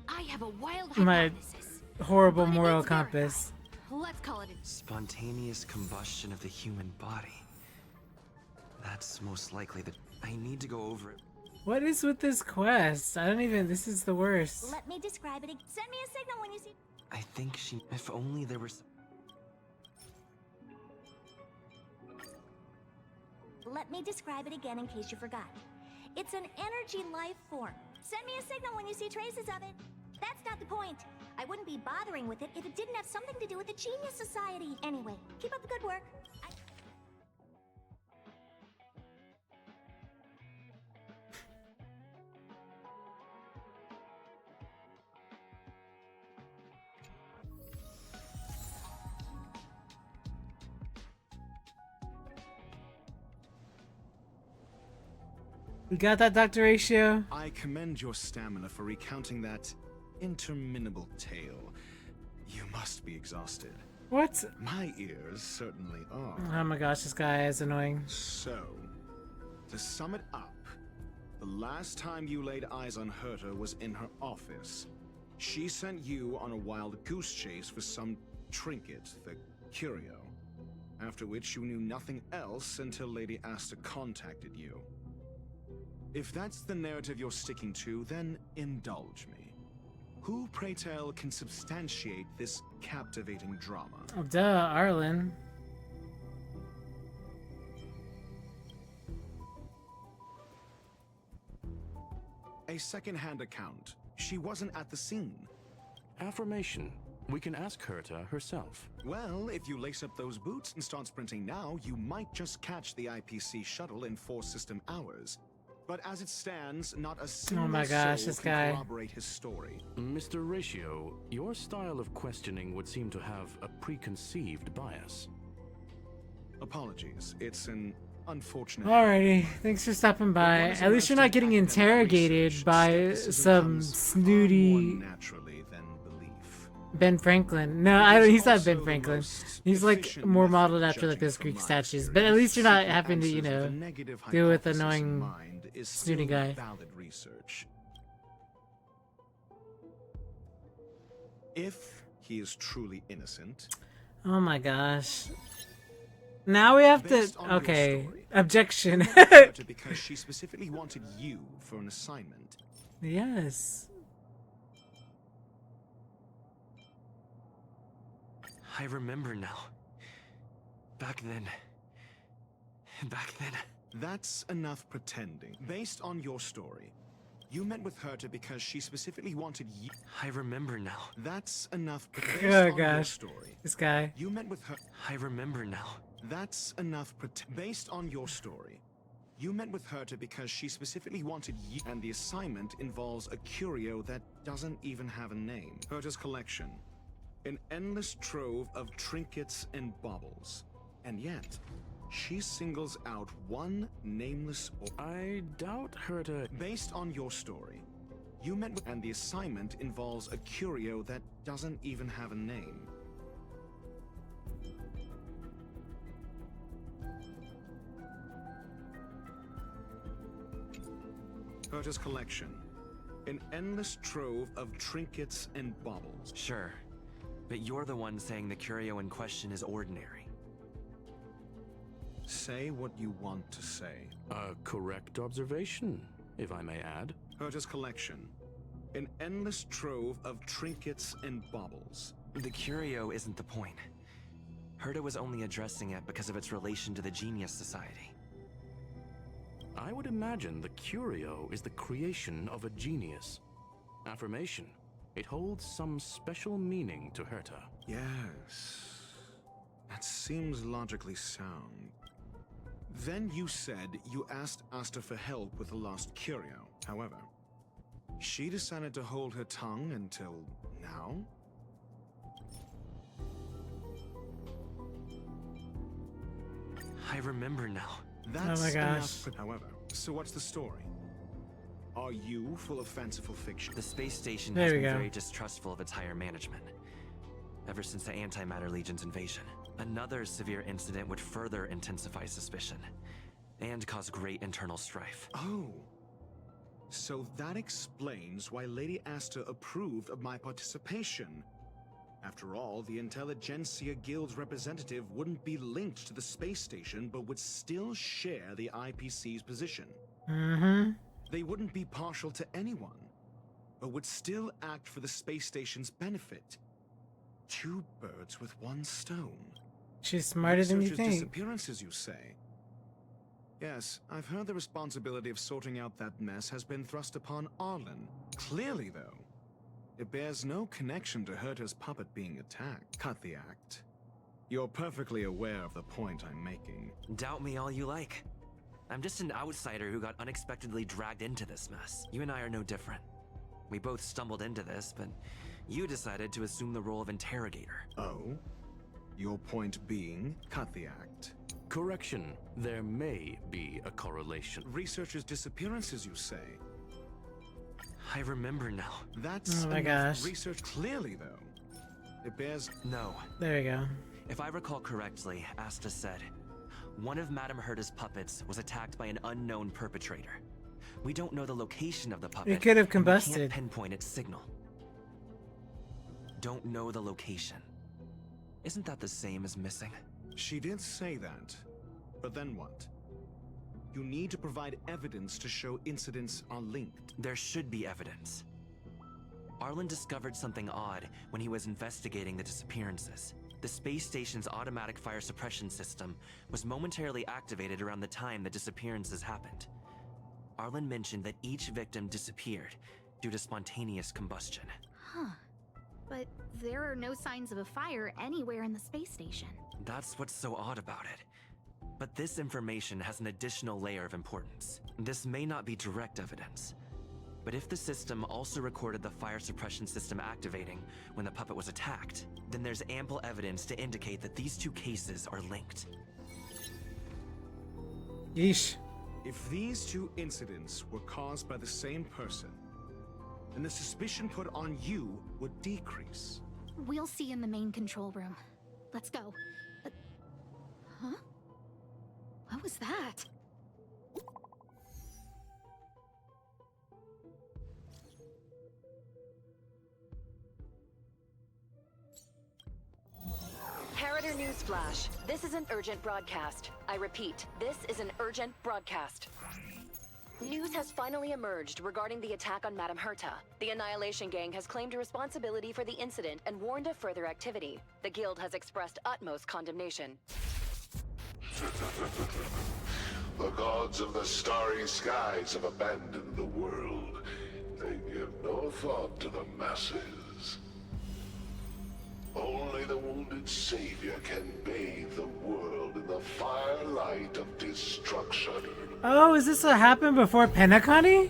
I have a wild My hypothesis. horrible moral compass. Let's call it a Spontaneous combustion of the human body. That's most likely the... I need to go over it. What is with this quest? I don't even... This is the worst. Let me describe it. Send me a signal when you see... I think she... If only there was... Let me describe it again in case you forgot. It's an energy life form. Send me a signal when you see traces of it. That's not the point. I wouldn't be bothering with it if it didn't have something to do with the Genius Society. Anyway, keep up the good work. We got that, Dr. Ratio? I commend your stamina for recounting that interminable tale. You must be exhausted. What? My ears certainly are. Oh my gosh, this guy is annoying. So, to sum it up, the last time you laid eyes on Herta was in her office. She sent you on a wild goose chase for some trinket, the curio. After which you knew nothing else until Lady Asta contacted you. If that's the narrative you're sticking to, then indulge me. Who, pray tell, can substantiate this captivating drama? Oh, duh, Arlen. A second-hand account. She wasn't at the scene. Affirmation. We can ask Herta herself. Well, if you lace up those boots and start sprinting now, you might just catch the IPC shuttle in 4 system hours. But as it stands, not a single soul can corroborate his story. Mr. Ratio, your style of questioning would seem to have a preconceived bias. Apologies. It's an unfortunate... Alrighty, thanks for stopping by. At least you're not getting interrogated by some snooty... Ben Franklin. No, he's not Ben Franklin. He's like more modeled after like those Greek statues. But at least you're not having to, you know, deal with annoying snooty guy. Research. If he is truly innocent. Oh my gosh. Now we have to... Okay. Objection. Because she specifically wanted you for an assignment. Yes. I remember now. Back then. That's enough pretending. Based on your story, You met with Herta because she specifically wanted you. I remember now. That's enough. Based Oh on your gosh, story, this guy. you met with her. I remember now. That's enough. Based on your story, you met with Herta because she specifically wanted you, and the assignment involves a curio that doesn't even have a name. Herta's collection, an endless trove of trinkets and baubles, and yet she singles out one nameless. I doubt Herta. Based on your story, you met with, and the assignment involves a curio that doesn't even have a name. Herta's collection, an endless trove of trinkets and baubles. Sure, but you're the one saying the curio in question is ordinary. Say what you want to say. A correct observation, if I may add. Herta's collection, an endless trove of trinkets and baubles. The curio isn't the point. Herta was only addressing it because of its relation to the Genius Society. I would imagine the curio is the creation of a genius. Affirmation. It holds some special meaning to Herta. Yes. That seems logically sound. Then you said you asked Asta for help with the lost curio. However, she decided to hold her tongue until now? I remember now. That's oh my gosh. enough. However, so what's the story? Are you full of fanciful fiction? The space station There has we been go. very distrustful of its higher management. Ever since the Antimatter Legion's invasion. Another severe incident would further intensify suspicion. And cause great internal strife. Oh. So that explains why Lady Asta approved of my participation. After all, the Intelligentsia Guild's representative wouldn't be linked to the space station, but would still share the IPC's position. Mm-hmm. They wouldn't be partial to anyone, but would still act for the space station's benefit. Two birds with one stone. She's smarter than you Researchers' think. disappearances, you say? Yes, I've heard the responsibility of sorting out that mess has been thrust upon Arlen. Clearly, though, it bears no connection to Herta's puppet being attacked. Cut the act. You're perfectly aware of the point I'm making. Doubt me all you like. I'm just an outsider who got unexpectedly dragged into this mess. You and I are no different. We both stumbled into this, but you decided to assume the role of interrogator. Oh? Your point being, cut the act. Correction. There may be a correlation. Researchers' disappearances, you say? I remember now. That's Oh my enough gosh. research. Clearly, though, it bears... No. There we go. If I recall correctly, Asta said, one of Madame Herta's puppets was attacked by an unknown perpetrator. We don't know the location of the puppet. It could have and we combusted. can't pinpoint its signal. Don't know the location. Isn't that the same as missing? She did say that. But then what? You need to provide evidence to show incidents are linked. There should be evidence. Arlen discovered something odd when he was investigating the disappearances. The space station's automatic fire suppression system was momentarily activated around the time the disappearances happened. Arlen mentioned that each victim disappeared due to spontaneous combustion. Huh. But there are no signs of a fire anywhere in the space station. That's what's so odd about it. But this information has an additional layer of importance. This may not be direct evidence, but if the system also recorded the fire suppression system activating when the puppet was attacked, then there's ample evidence to indicate that these two cases are linked. Yeesh. If these two incidents were caused by the same person, then the suspicion put on you would decrease. We'll see in the main control room. Let's go. Huh? What was that? Harrider Newsflash. This is an urgent broadcast. I repeat, this is an urgent broadcast. News has finally emerged regarding the attack on Madame Herta. The Annihilation Gang has claimed responsibility for the incident and warned of further activity. The Guild has expressed utmost condemnation. The gods of the starry skies have abandoned the world. no thought to the masses. Only the wounded savior can bathe the world in the firelight of destruction. Oh, is this what happened before Penacony?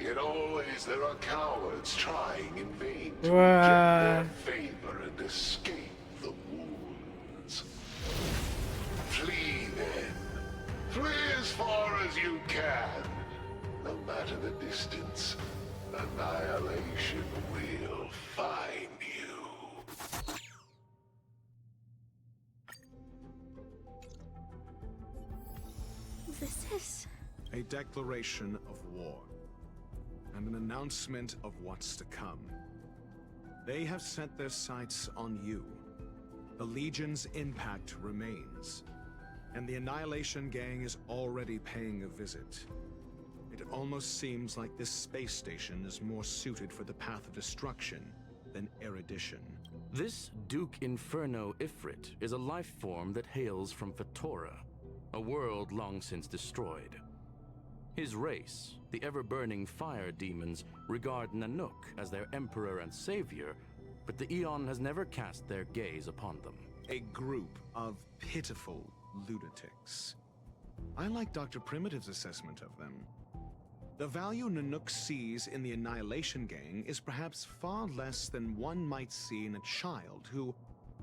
Yet always there are cowards trying in vain to reject their favor and escape the wounds. Flee then. Flee as far as you can. No matter the distance, annihilation will find you. This is... A declaration of war. And an announcement of what's to come. They have set their sights on you. The Legion's impact remains. And the Annihilation Gang is already paying a visit. It almost seems like this space station is more suited for the path of destruction than erudition. This Duke Inferno Ifrit is a life form that hails from Fatora, a world long since destroyed. His race, the ever-burning fire demons, regard Nanook as their emperor and savior, but the Eon has never cast their gaze upon them. A group of pitiful lunatics. I like Dr. Primitive's assessment of them. The value Nanook sees in the Annihilation Gang is perhaps far less than one might see in a child who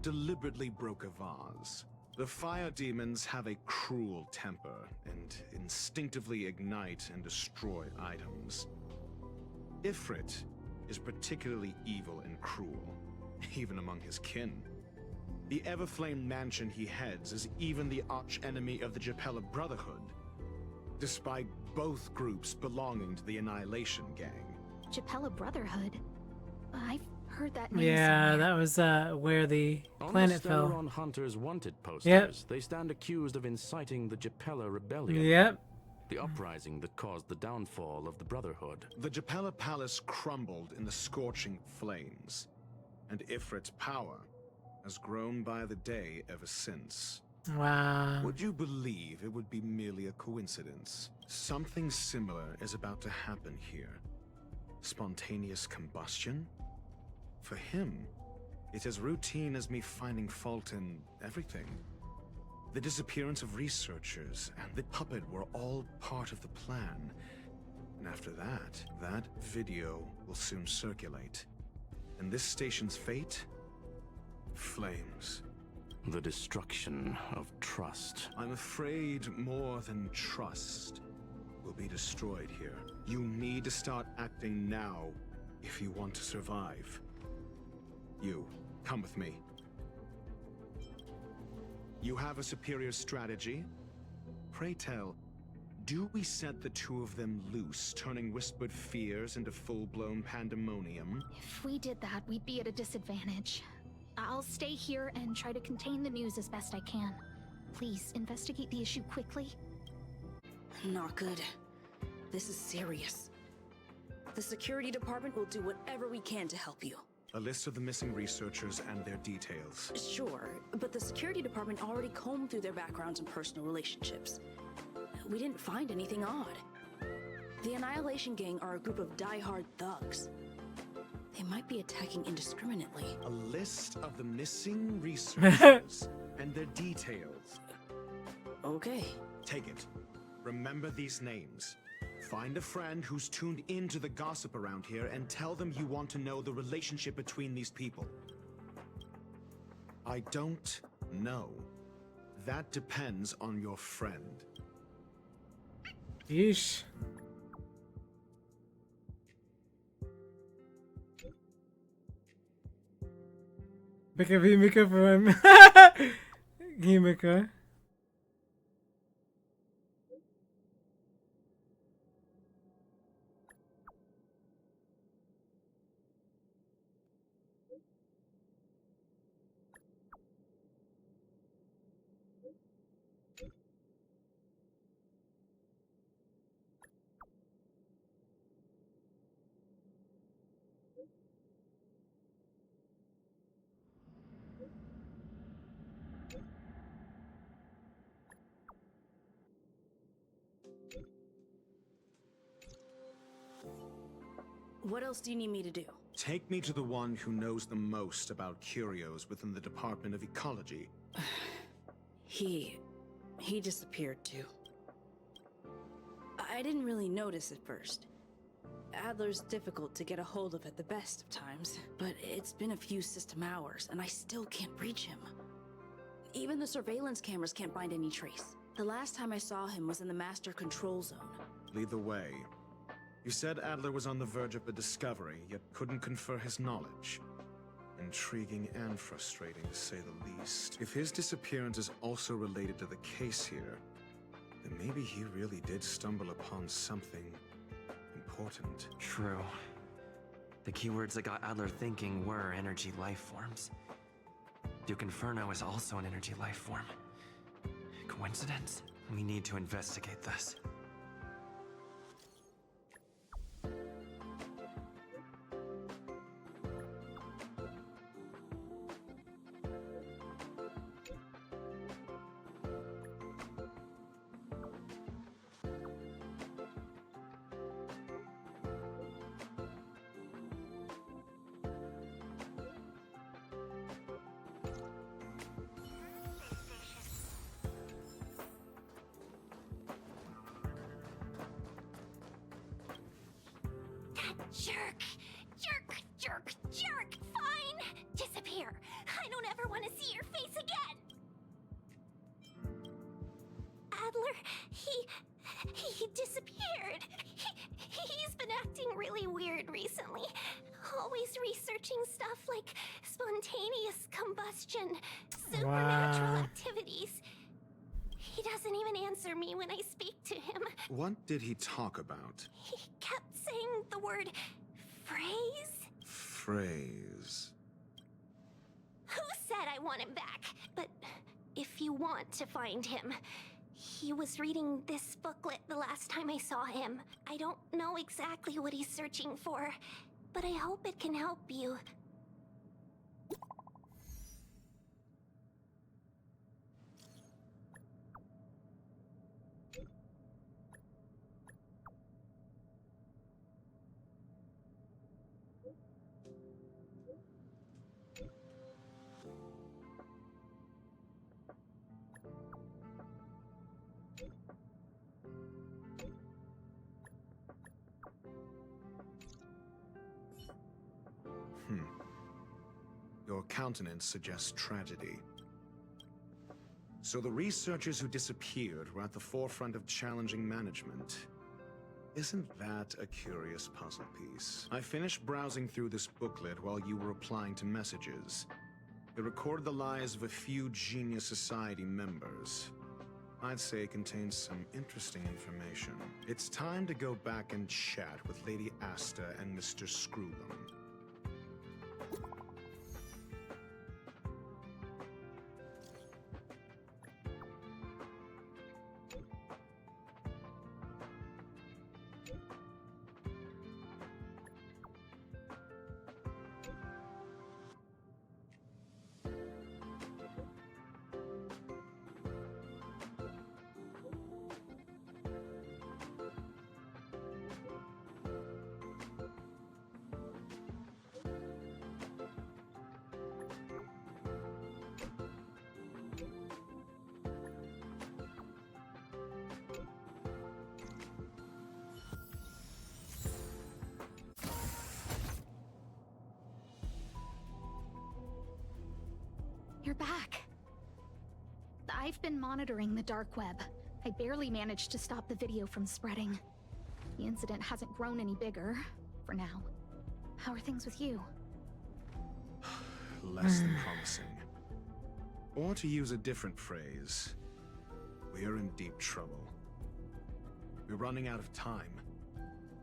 deliberately broke a vase. The fire demons have a cruel temper and instinctively ignite and destroy items. Ifrit is particularly evil and cruel, even among his kin. The Everflame mansion he heads is even the arch-enemy of the Japella Brotherhood, despite both groups belonging to the Annihilation Gang. Japella Brotherhood? I've heard that name Yeah, somewhere. that was where the planet fell. On Hunter's wanted posters, Yep. they stand accused of inciting the Japella Rebellion. Yep. The uprising that caused the downfall of the Brotherhood. The Japella Palace crumbled in the scorching flames, and Ifrit's power has grown by the day ever since. Wow. Would you believe it would be merely a coincidence? Something similar is about to happen here. Spontaneous combustion? For him, it's as routine as me finding fault in everything. The disappearance of researchers and the puppet were all part of the plan. And after that, that video will soon circulate. And this station's fate? Flames. The destruction of trust. I'm afraid more than trust will be destroyed here. You need to start acting now if you want to survive. You, come with me. You have a superior strategy? Pray tell, do we set the two of them loose, turning whispered fears into full-blown pandemonium? If we did that, we'd be at a disadvantage. I'll stay here and try to contain the news as best I can. Please, investigate the issue quickly. Not good. This is serious. The security department will do whatever we can to help you. A list of the missing researchers and their details. Sure, but the security department already combed through their backgrounds and personal relationships. We didn't find anything odd. The Annihilation Gang are a group of die-hard thugs. They might be attacking indiscriminately. A list of the missing researchers and their details. Okay. Take it. Remember these names. Find a friend who's tuned into the gossip around here and tell them you want to know the relationship between these people. I don't know. That depends on your friend. Yeesh. Pick up Himika for him. Himika. What else do you need me to do? Take me to the one who knows the most about curios within the Department of Ecology. He disappeared too. I didn't really notice at first. Adler's difficult to get a hold of at the best of times, but it's been a few system hours and I still can't reach him. Even the surveillance cameras can't find any trace. The last time I saw him was in the master control zone. Lead the way. You said Adler was on the verge of a discovery, yet couldn't confer his knowledge. Intriguing and frustrating, to say the least. If his disappearance is also related to the case here, then maybe he really did stumble upon something important. True. The keywords that got Adler thinking were energy life forms. Duke Inferno is also an energy life form. Coincidence? We need to investigate this. Jerk! Jerk! Jerk! Jerk! Fine! Disappear! I don't ever want to see your face again! Adler, he disappeared. He's been acting really weird recently. Always researching stuff like spontaneous combustion, supernatural activities. He doesn't even answer me when I speak to him. What did he talk about? He kept saying the word phrase. Phrase. Who said I want him back? But if you want to find him, he was reading this booklet the last time I saw him. I don't know exactly what he's searching for, but I hope it can help you. Your countenance suggests tragedy. So the researchers who disappeared were at the forefront of challenging management. Isn't that a curious puzzle piece? I finished browsing through this booklet while you were replying to messages. It recorded the lives of a few Genius Society members. I'd say it contains some interesting information. It's time to go back and chat with Lady Asta and Mr. Screwlum. You're back. I've been monitoring the dark web. I barely managed to stop the video from spreading. The incident hasn't grown any bigger, for now. How are things with you? Less than promising. Or to use a different phrase, we're in deep trouble. We're running out of time.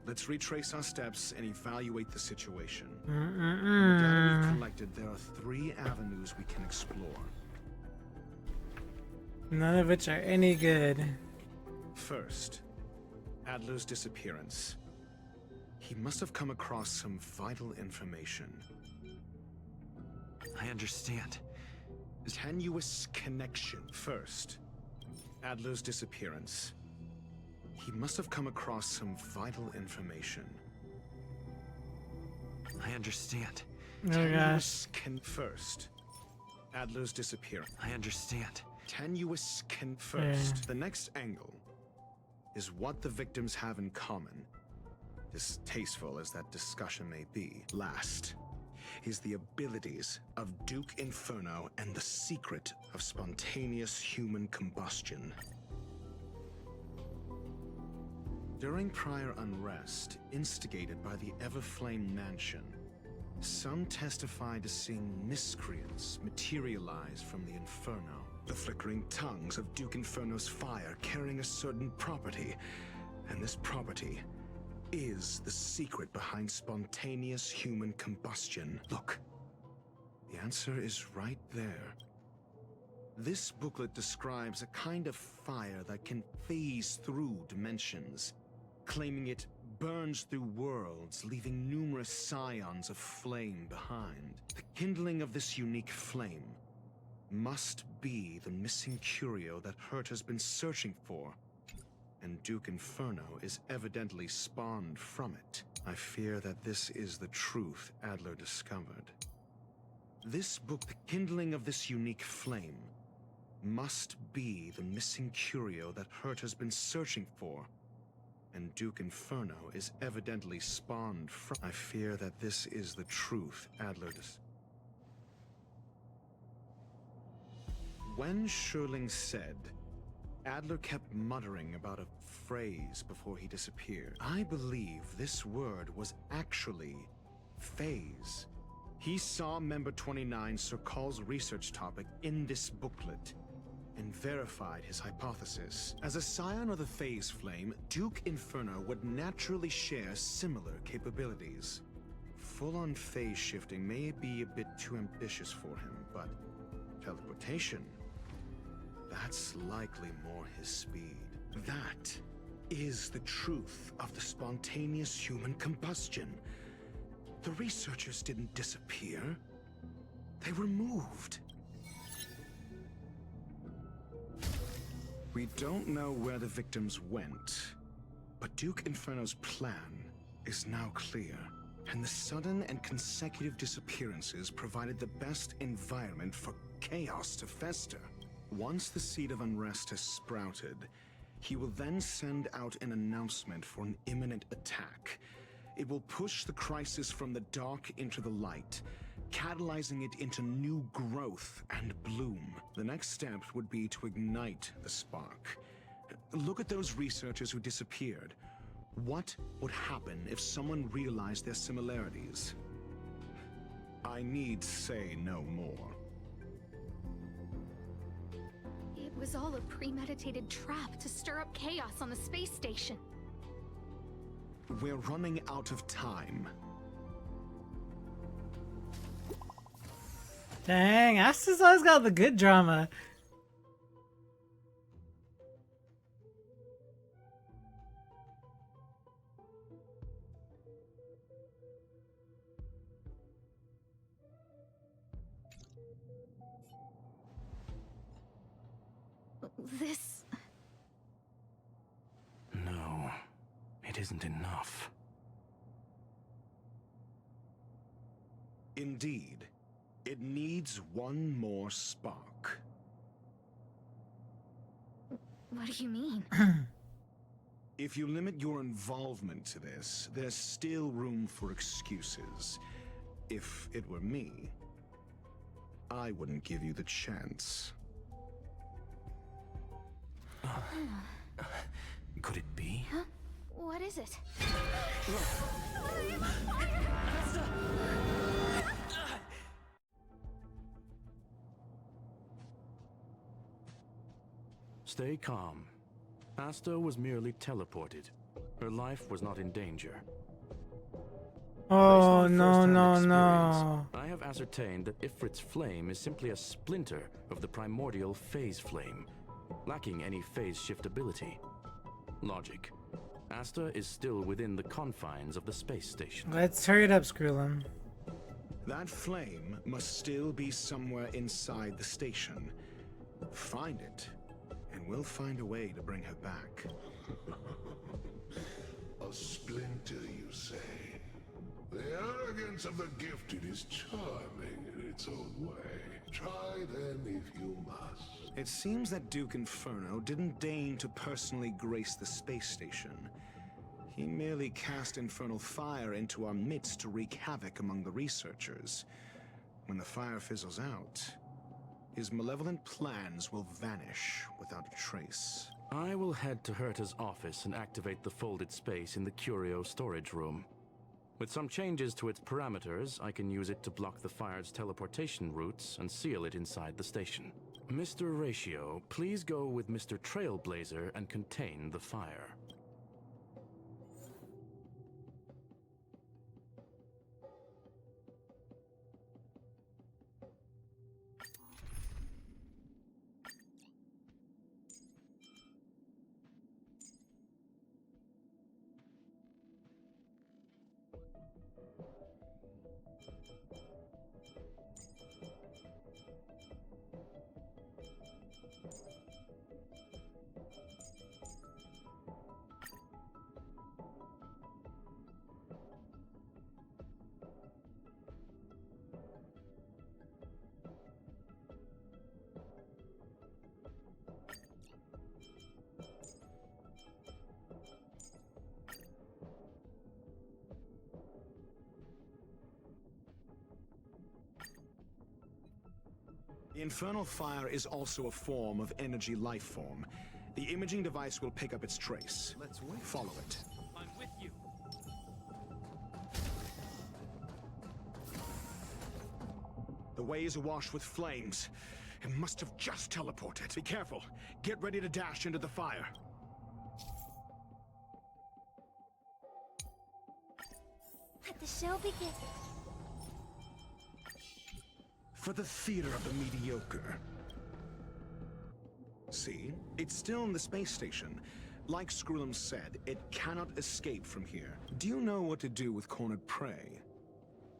Let's retrace our steps and evaluate the situation. From the data we've collected, there are 3 avenues we can explore. None of which are any good. First, Adler's disappearance. He must have come across some vital information. I understand. Tenuous connection. First, Adler's disappearance. He must have come across some vital information. I understand. Oh gosh. First, Adler's disappearance. I understand. Tenuous first. The next angle is what the victims have in common. Distasteful as that discussion may be. Last is the abilities of Duke Inferno and the secret of spontaneous human combustion. During prior unrest, instigated by the Everflame Mansion, some testified to seeing miscreants materialize from the Inferno. The flickering tongues of Duke Inferno's fire carrying a certain property, and this property is the secret behind spontaneous human combustion. Look, the answer is right there. This booklet describes a kind of fire that can phase through dimensions, claiming it burns through worlds, leaving numerous scions of flame behind. The kindling of this unique flame must be the missing curio that Hurt has been searching for, and Duke Inferno is evidently spawned from it. I fear that this is the truth Adler discovered. This book, the kindling of this unique flame, must be the missing curio that Hurt has been searching for, and Duke Inferno is evidently spawned from. I fear that this is the truth Adler discovered. When Schurling said, Adler kept muttering about a phrase before he disappeared, I believe this word was actually phase. He saw Member 29 Sir Call's research topic in this booklet and verified his hypothesis. As a scion of the phase flame, Duke Inferno would naturally share similar capabilities. Full-on phase shifting may be a bit too ambitious for him, but teleportation, that's likely more his speed. That is the truth of the spontaneous human combustion. The researchers didn't disappear. They were moved. We don't know where the victims went, but Duke Inferno's plan is now clear, and the sudden and consecutive disappearances provided the best environment for chaos to fester. Once the seed of unrest has sprouted, he will then send out an announcement for an imminent attack. It will push the crisis from the dark into the light, catalyzing it into new growth and bloom. The next step would be to ignite the spark. Look at those researchers who disappeared. What would happen if someone realized their similarities? I need say no more. It was all a premeditated trap to stir up chaos on the space station. We're running out of time. Dang, Asta's always got the good drama. This... No, it isn't enough. Indeed, it needs one more spark. What do you mean? If you limit your involvement to this, there's still room for excuses. If it were me, I wouldn't give you the chance. Could it be? Huh? What is it? Stay calm. Asta was merely teleported. Her life was not in danger. Oh, Based on no, first-hand no, experience, no. I have ascertained that Ifrit's flame is simply a splinter of the primordial phase flame, lacking any phase shift ability. Logic. Asta is still within the confines of the space station. Let's hurry it up, Screwlum. That flame must still be somewhere inside the station. Find it, and we'll find a way to bring her back. A splinter, you say? The arrogant appearance of the gifted is charming in its own way. Try them if you must. It seems that Duke Inferno didn't deign to personally grace the space station. He merely cast infernal fire into our midst to wreak havoc among the researchers. When the fire fizzles out, his malevolent plans will vanish without a trace. I will head to Herta's office and activate the folded space in the curio storage room. With some changes to its parameters, I can use it to block the fire's teleportation routes and seal it inside the station. Mr. Ratio, please go with Mr. Trailblazer and contain the fire. The infernal fire is also a form of energy life form. The imaging device will pick up its trace. Let's wait. Follow it. I'm with you. The way is awash with flames. It must have just teleported. Be careful. Get ready to dash into the fire. Let the show begin. For the theater of the mediocre. See? It's still in the space station. Like Screwlum said, it cannot escape from here. Do you know what to do with cornered prey?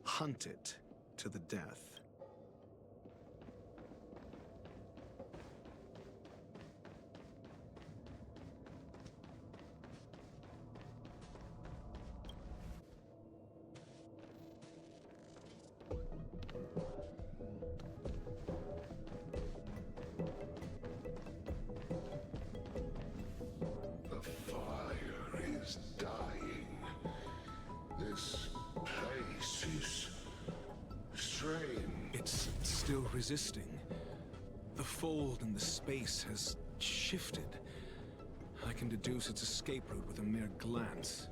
Hunt it to the death. It's still resisting. The fold in the space has shifted. I can deduce its escape route with a mere glance.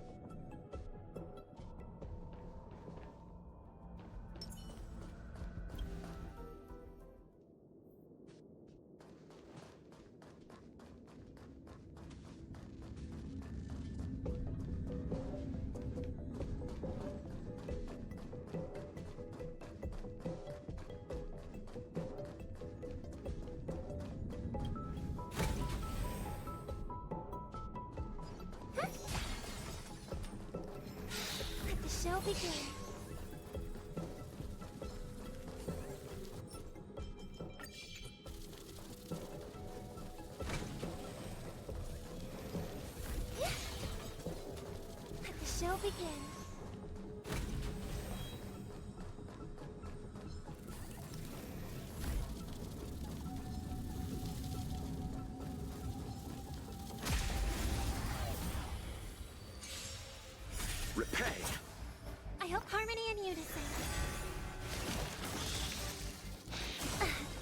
Show begin. Let the show begin. Repay! I hope harmony and unison.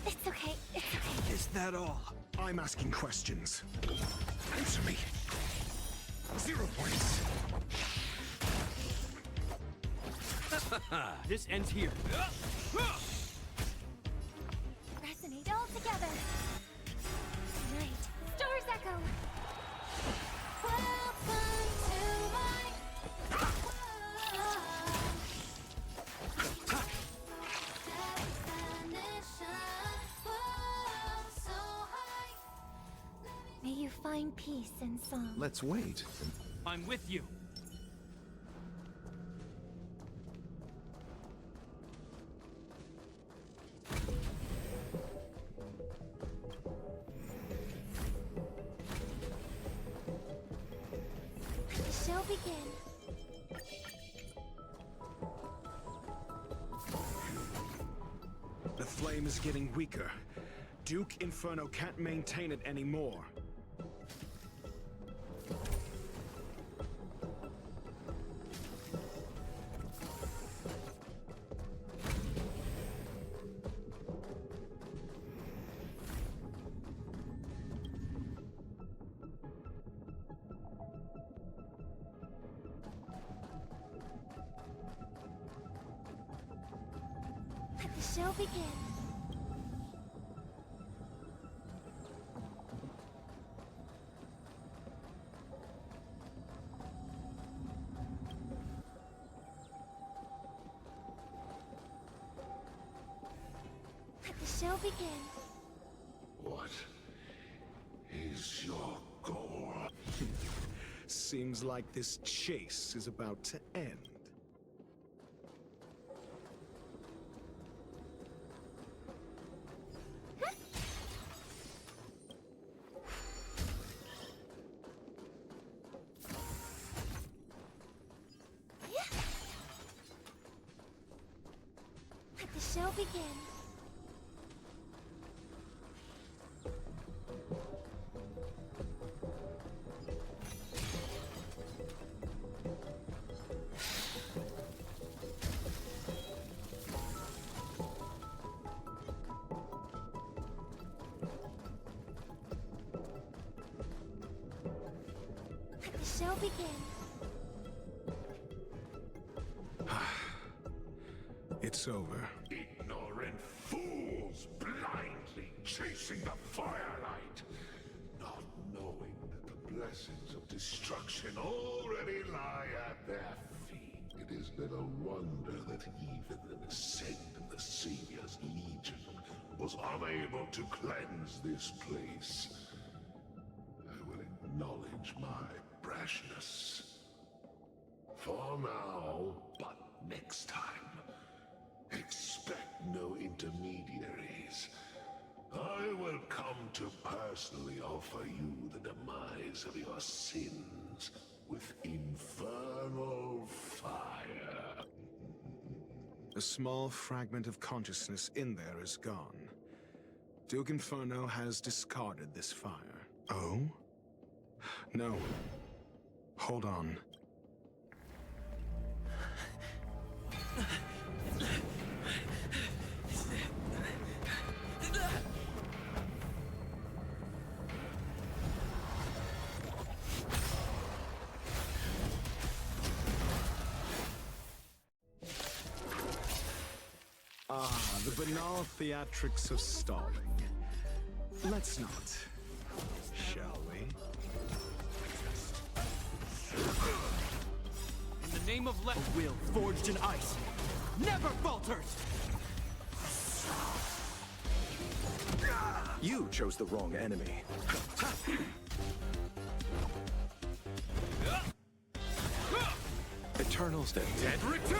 It's okay, it's okay. Is that all? I'm asking questions. Answer me. 0 points. This ends here. Resonate all together. Tonight, stars echo. Welcome to my May you find peace in song. Let's wait. I'm with you. Let the show begin. flame is getting weaker. Duke Inferno can't maintain it anymore. Let the show begin. Let the show begin. What is your goal? Seems like this chase is about to end. Let the show begin. Let the show begin. It's over. Ignorant fools blindly chasing the firelight, not knowing that the blessings of destruction already lie at their feet. It is little wonder that even an ascent of the Savior's Legion was unable to cleanse this place. I will acknowledge my brashness. For now, but next time, expect no intermediaries. I will come to personally offer you the demise of your sins with infernal fire. A small fragment of consciousness in there is gone. Duke Inferno has discarded this fire. Oh? No. Hold on. The banal theatrics of stalling. Let's not, shall we? In the name of a will forged in ice never falters! You chose the wrong enemy. Eternals dead. Dead return!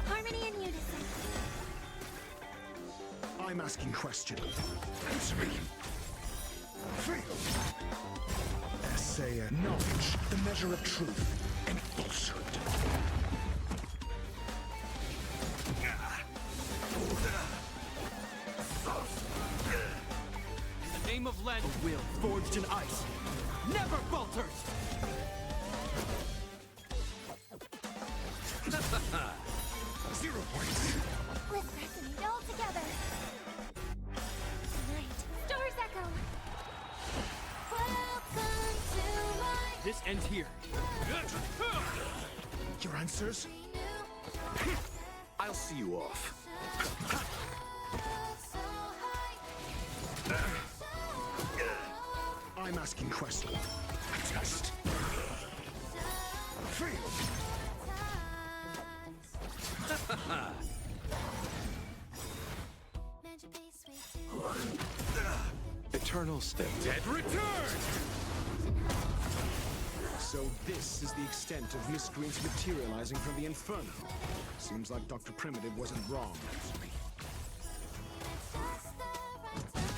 Harmony and unison. I'm asking questions. Answer me. Feel. Essay knowledge, the measure of truth and falsehood. In the name of lead, a will forged in ice never falters! 0 points. Let's resonate all together. Tonight, stars echo. Welcome to my... This ends here. Your answers? I'll see you off. I'm asking questions. Test. Feel. Eternals dead. Dead return! So this is the extent of miscreants materializing from the Inferno. Seems like Dr. Primitive wasn't wrong.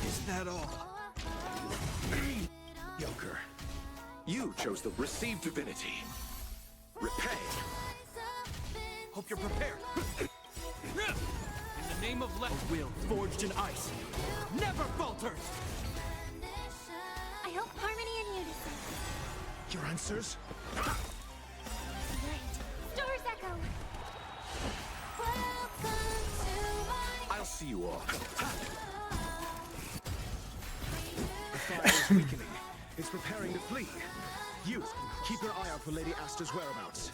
Is that all? Joker, you chose the received divinity. Repay. Hope you're prepared. the name of a will forged in ice never falters! I hope harmony and unison. Your answers? Right. Stars echo. I'll see you all. The fire is weakening. It's preparing to flee. You, keep your eye out for Lady Asta's whereabouts.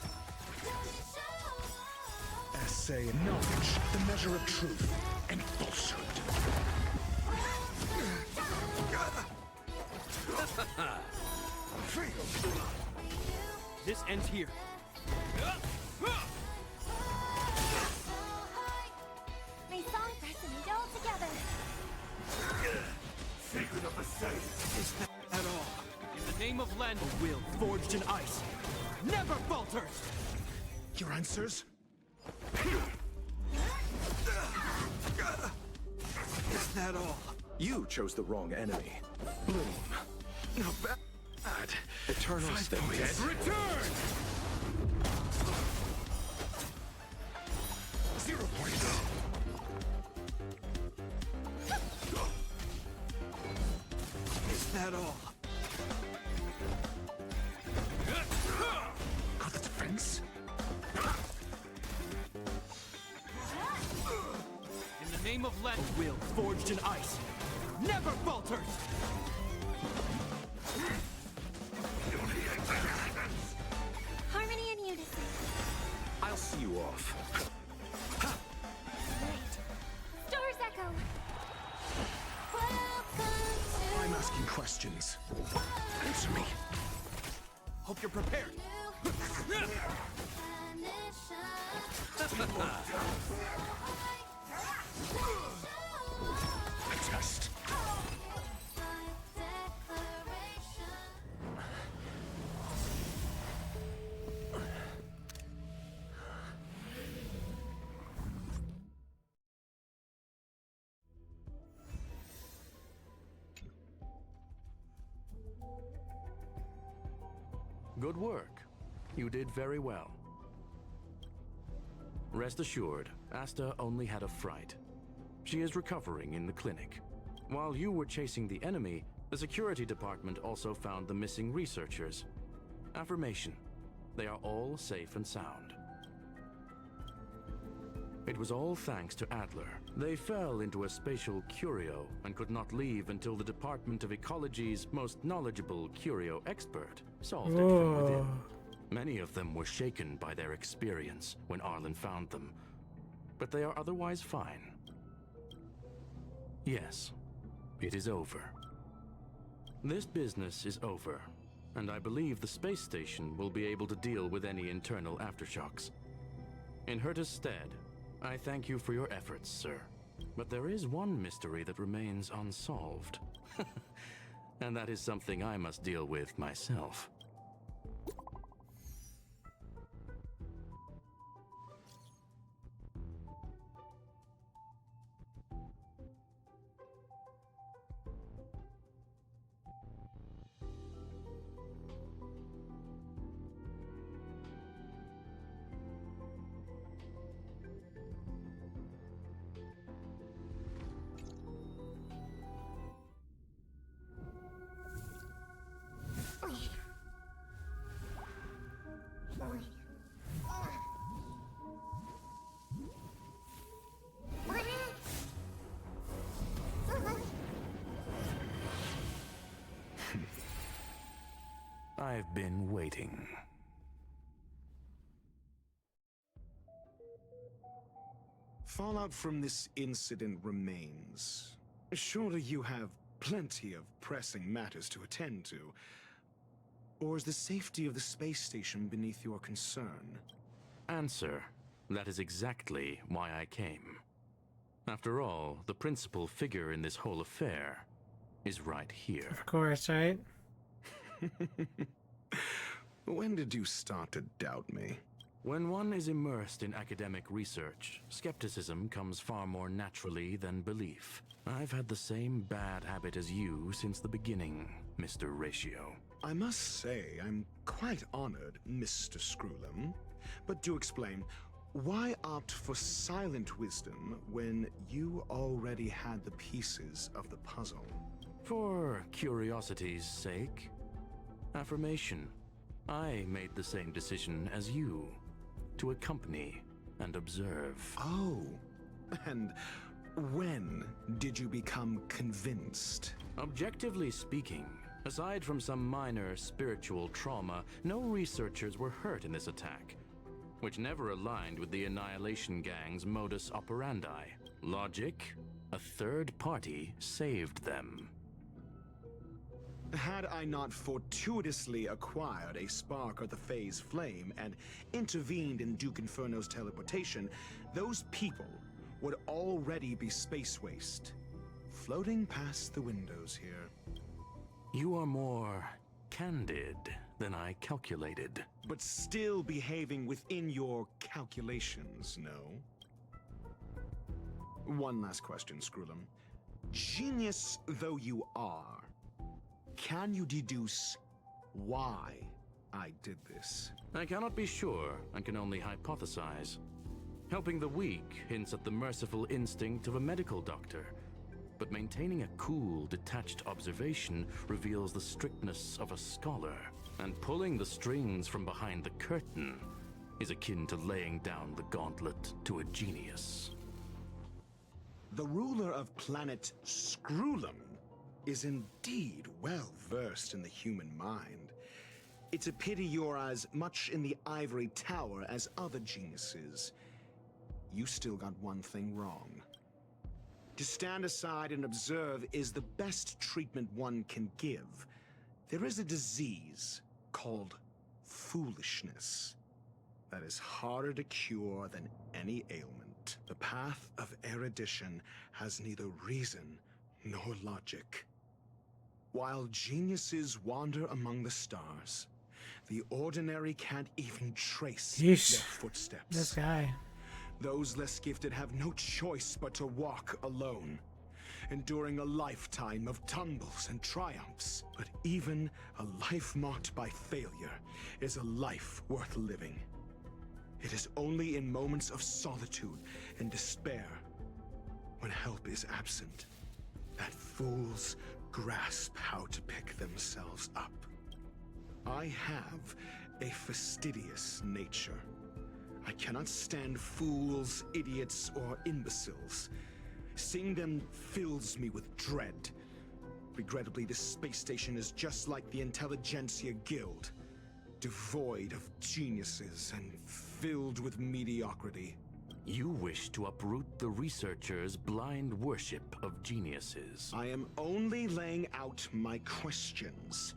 Essay and knowledge, the measure of truth and falsehood. This ends here. May song resonate all together. Secret of the saints. Is that at all? In the name of Len, a will forged in ice never falters! Your answers? Is that all? You chose the wrong enemy. Bloom. Not bad. Eternal States. Return! 0 points. Is that all? Got the defense? In the name of Len, a will forged in ice never falters! Harmony and unison. I'll see you off. Right. Stars echo. I'm asking questions. Answer me. Hope you're prepared. A test. Good work. You did very well. Rest assured, Asta only had a fright. She is recovering in the clinic. While you were chasing the enemy, the security department also found the missing researchers. Affirmation: they are all safe and sound. It was all thanks to Adler. They fell into a spatial curio and could not leave until the Department of Ecology's most knowledgeable curio expert solved it from within. Many of them were shaken by their experience when Arlen found them, but they are otherwise fine. Yes, it is over. This business is over, and I believe the space station will be able to deal with any internal aftershocks. In Herta's stead, I thank you for your efforts, sir. But there is one mystery that remains unsolved. And that is something I must deal with myself. I've been waiting. Fallout from this incident remains. Surely you have plenty of pressing matters to attend to. Or is the safety of the space station beneath your concern? Answer: that is exactly why I came. After all, the principal figure in this whole affair is right here. Of course, right? When did you start to doubt me? When one is immersed in academic research, skepticism comes far more naturally than belief. I've had the same bad habit as you since the beginning, Mr. Ratio. I must say, I'm quite honored, Mr. Screwlum. But do explain, Why opt for silent wisdom when you already had the pieces of the puzzle? For curiosity's sake. Affirmation. I made the same decision as you. To accompany and observe. Oh, and when did you become convinced? Objectively speaking, aside from some minor spiritual trauma, no researchers were hurt in this attack, which never aligned with the Annihilation Gang's modus operandi. Logic? A third party saved them. Had I not fortuitously acquired a spark of the Phase Flame and intervened in Duke Inferno's teleportation, those people would already be space waste, floating past the windows here. You are more candid than I calculated. But still behaving within your calculations, no? One last question, Screwlum. Genius though you are, can you deduce why I did this? I cannot be sure and can only hypothesize. Helping the weak hints at the merciful instinct of a medical doctor, but maintaining a cool, detached observation reveals the strictness of a scholar. And pulling the strings from behind the curtain is akin to laying down the gauntlet to a genius. The ruler of planet Screwlum is indeed well versed in the human mind. It's a pity you're as much in the ivory tower as other geniuses. You still got one thing wrong. To stand aside and observe is the best treatment one can give. There is a disease called foolishness that is harder to cure than any ailment. The path of erudition has neither reason nor logic. While geniuses wander among the stars, the ordinary can't even trace their footsteps. This guy. Those less gifted have no choice but to walk alone, enduring a lifetime of tumbles and triumphs. But even a life marked by failure is a life worth living. It is only in moments of solitude and despair, when help is absent, that fools grasp how to pick themselves up. I have a fastidious nature. I cannot stand fools, idiots, or imbeciles. Seeing them fills me with dread. Regrettably, this space station is just like the Intelligentsia Guild, devoid of geniuses and filled with mediocrity. You wish to uproot the researchers' blind worship of geniuses. I am only laying out my questions.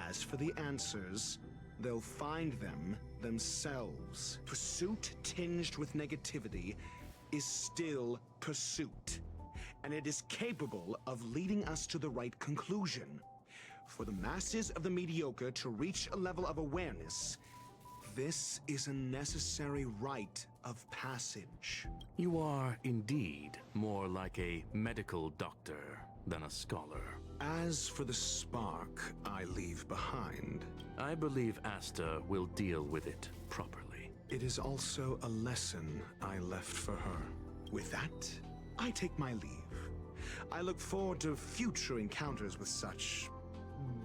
As for the answers, they'll find them themselves. Pursuit tinged with negativity is still pursuit, and it is capable of leading us to the right conclusion. For the masses of the mediocre to reach a level of awareness, this is a necessary rite of passage. You are indeed more like a medical doctor than a scholar. As for the spark I leave behind, I believe Asta will deal with it properly. It is also a lesson I left for her. With that, I take my leave. I look forward to future encounters with such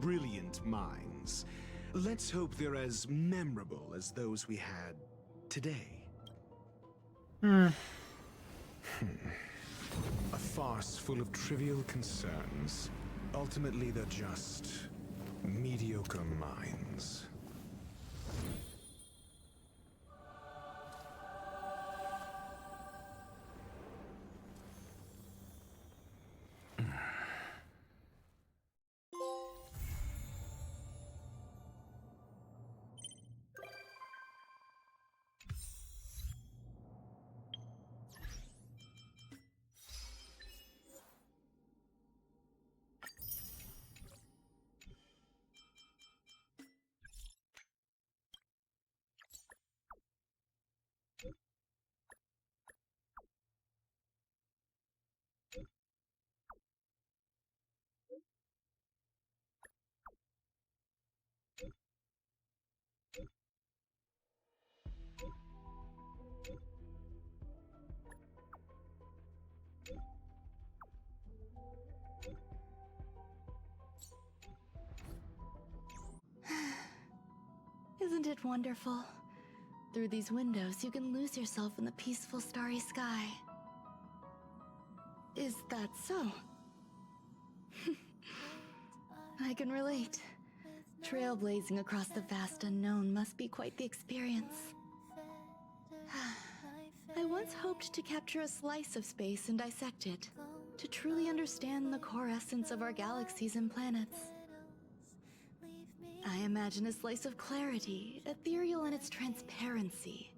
brilliant minds. Let's hope they're as memorable as those we had today. A farce full of trivial concerns. Ultimately, they're just mediocre minds. Isn't it wonderful? Through these windows, you can lose yourself in the peaceful starry sky. Is that so? I can relate. Trailblazing across the vast unknown must be quite the experience. I once hoped to capture a slice of space and dissect it, to truly understand the core essence of our galaxies and planets. I imagine a slice of clarity, ethereal in its transparency.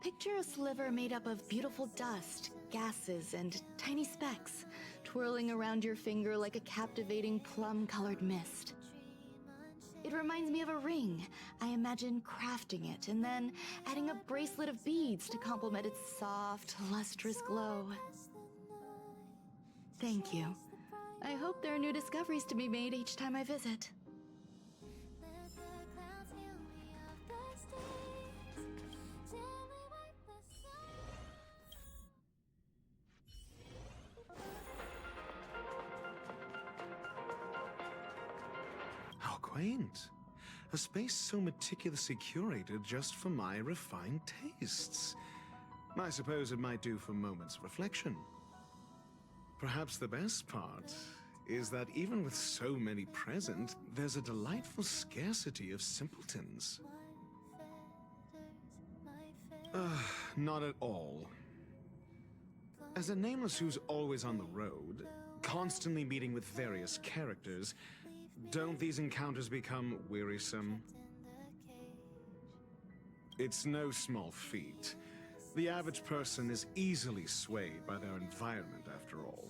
Picture a sliver made up of beautiful dust, gases, and tiny specks, twirling around your finger like a captivating plum-colored mist. It reminds me of a ring. I imagine crafting it and then adding a bracelet of beads to complement its soft, lustrous glow. Thank you. I hope there are new discoveries to be made each time I visit. How quaint. A space so meticulously curated just for my refined tastes. I suppose it might do for moments of reflection. Perhaps the best part is that even with so many present, there's a delightful scarcity of simpletons. Not at all. As a nameless who's always on the road, constantly meeting with various characters, don't these encounters become wearisome? It's no small feat. The average person is easily swayed by their environment, after all.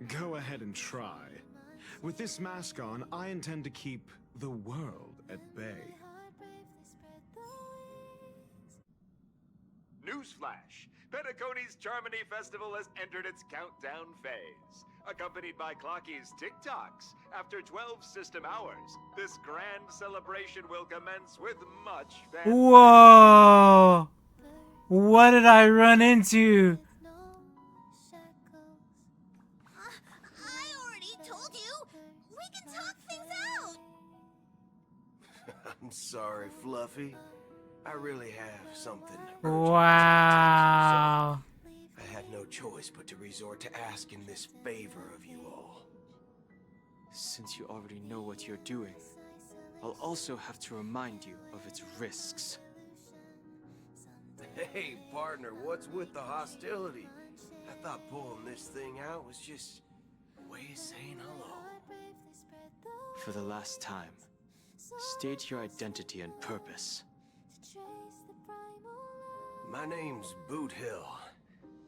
Go ahead and try. With this mask on, I intend to keep the world at bay. Newsflash! Penacony's Charmony Festival has entered its countdown phase. Accompanied by Clocky's TikToks, after 12 system hours, this grand celebration will commence with much fanfare. Whoa! What did I run into? I already told you! We can talk things out! I'm sorry, Fluffy. I really have something Wow. I had no choice but to resort to asking this favor of you all. Since you already know what you're doing, I'll also have to remind you of its risks. Hey, partner, what's with the hostility? I thought pulling this thing out was just a way of saying hello. For the last time, state your identity and purpose. My name's Boot Hill,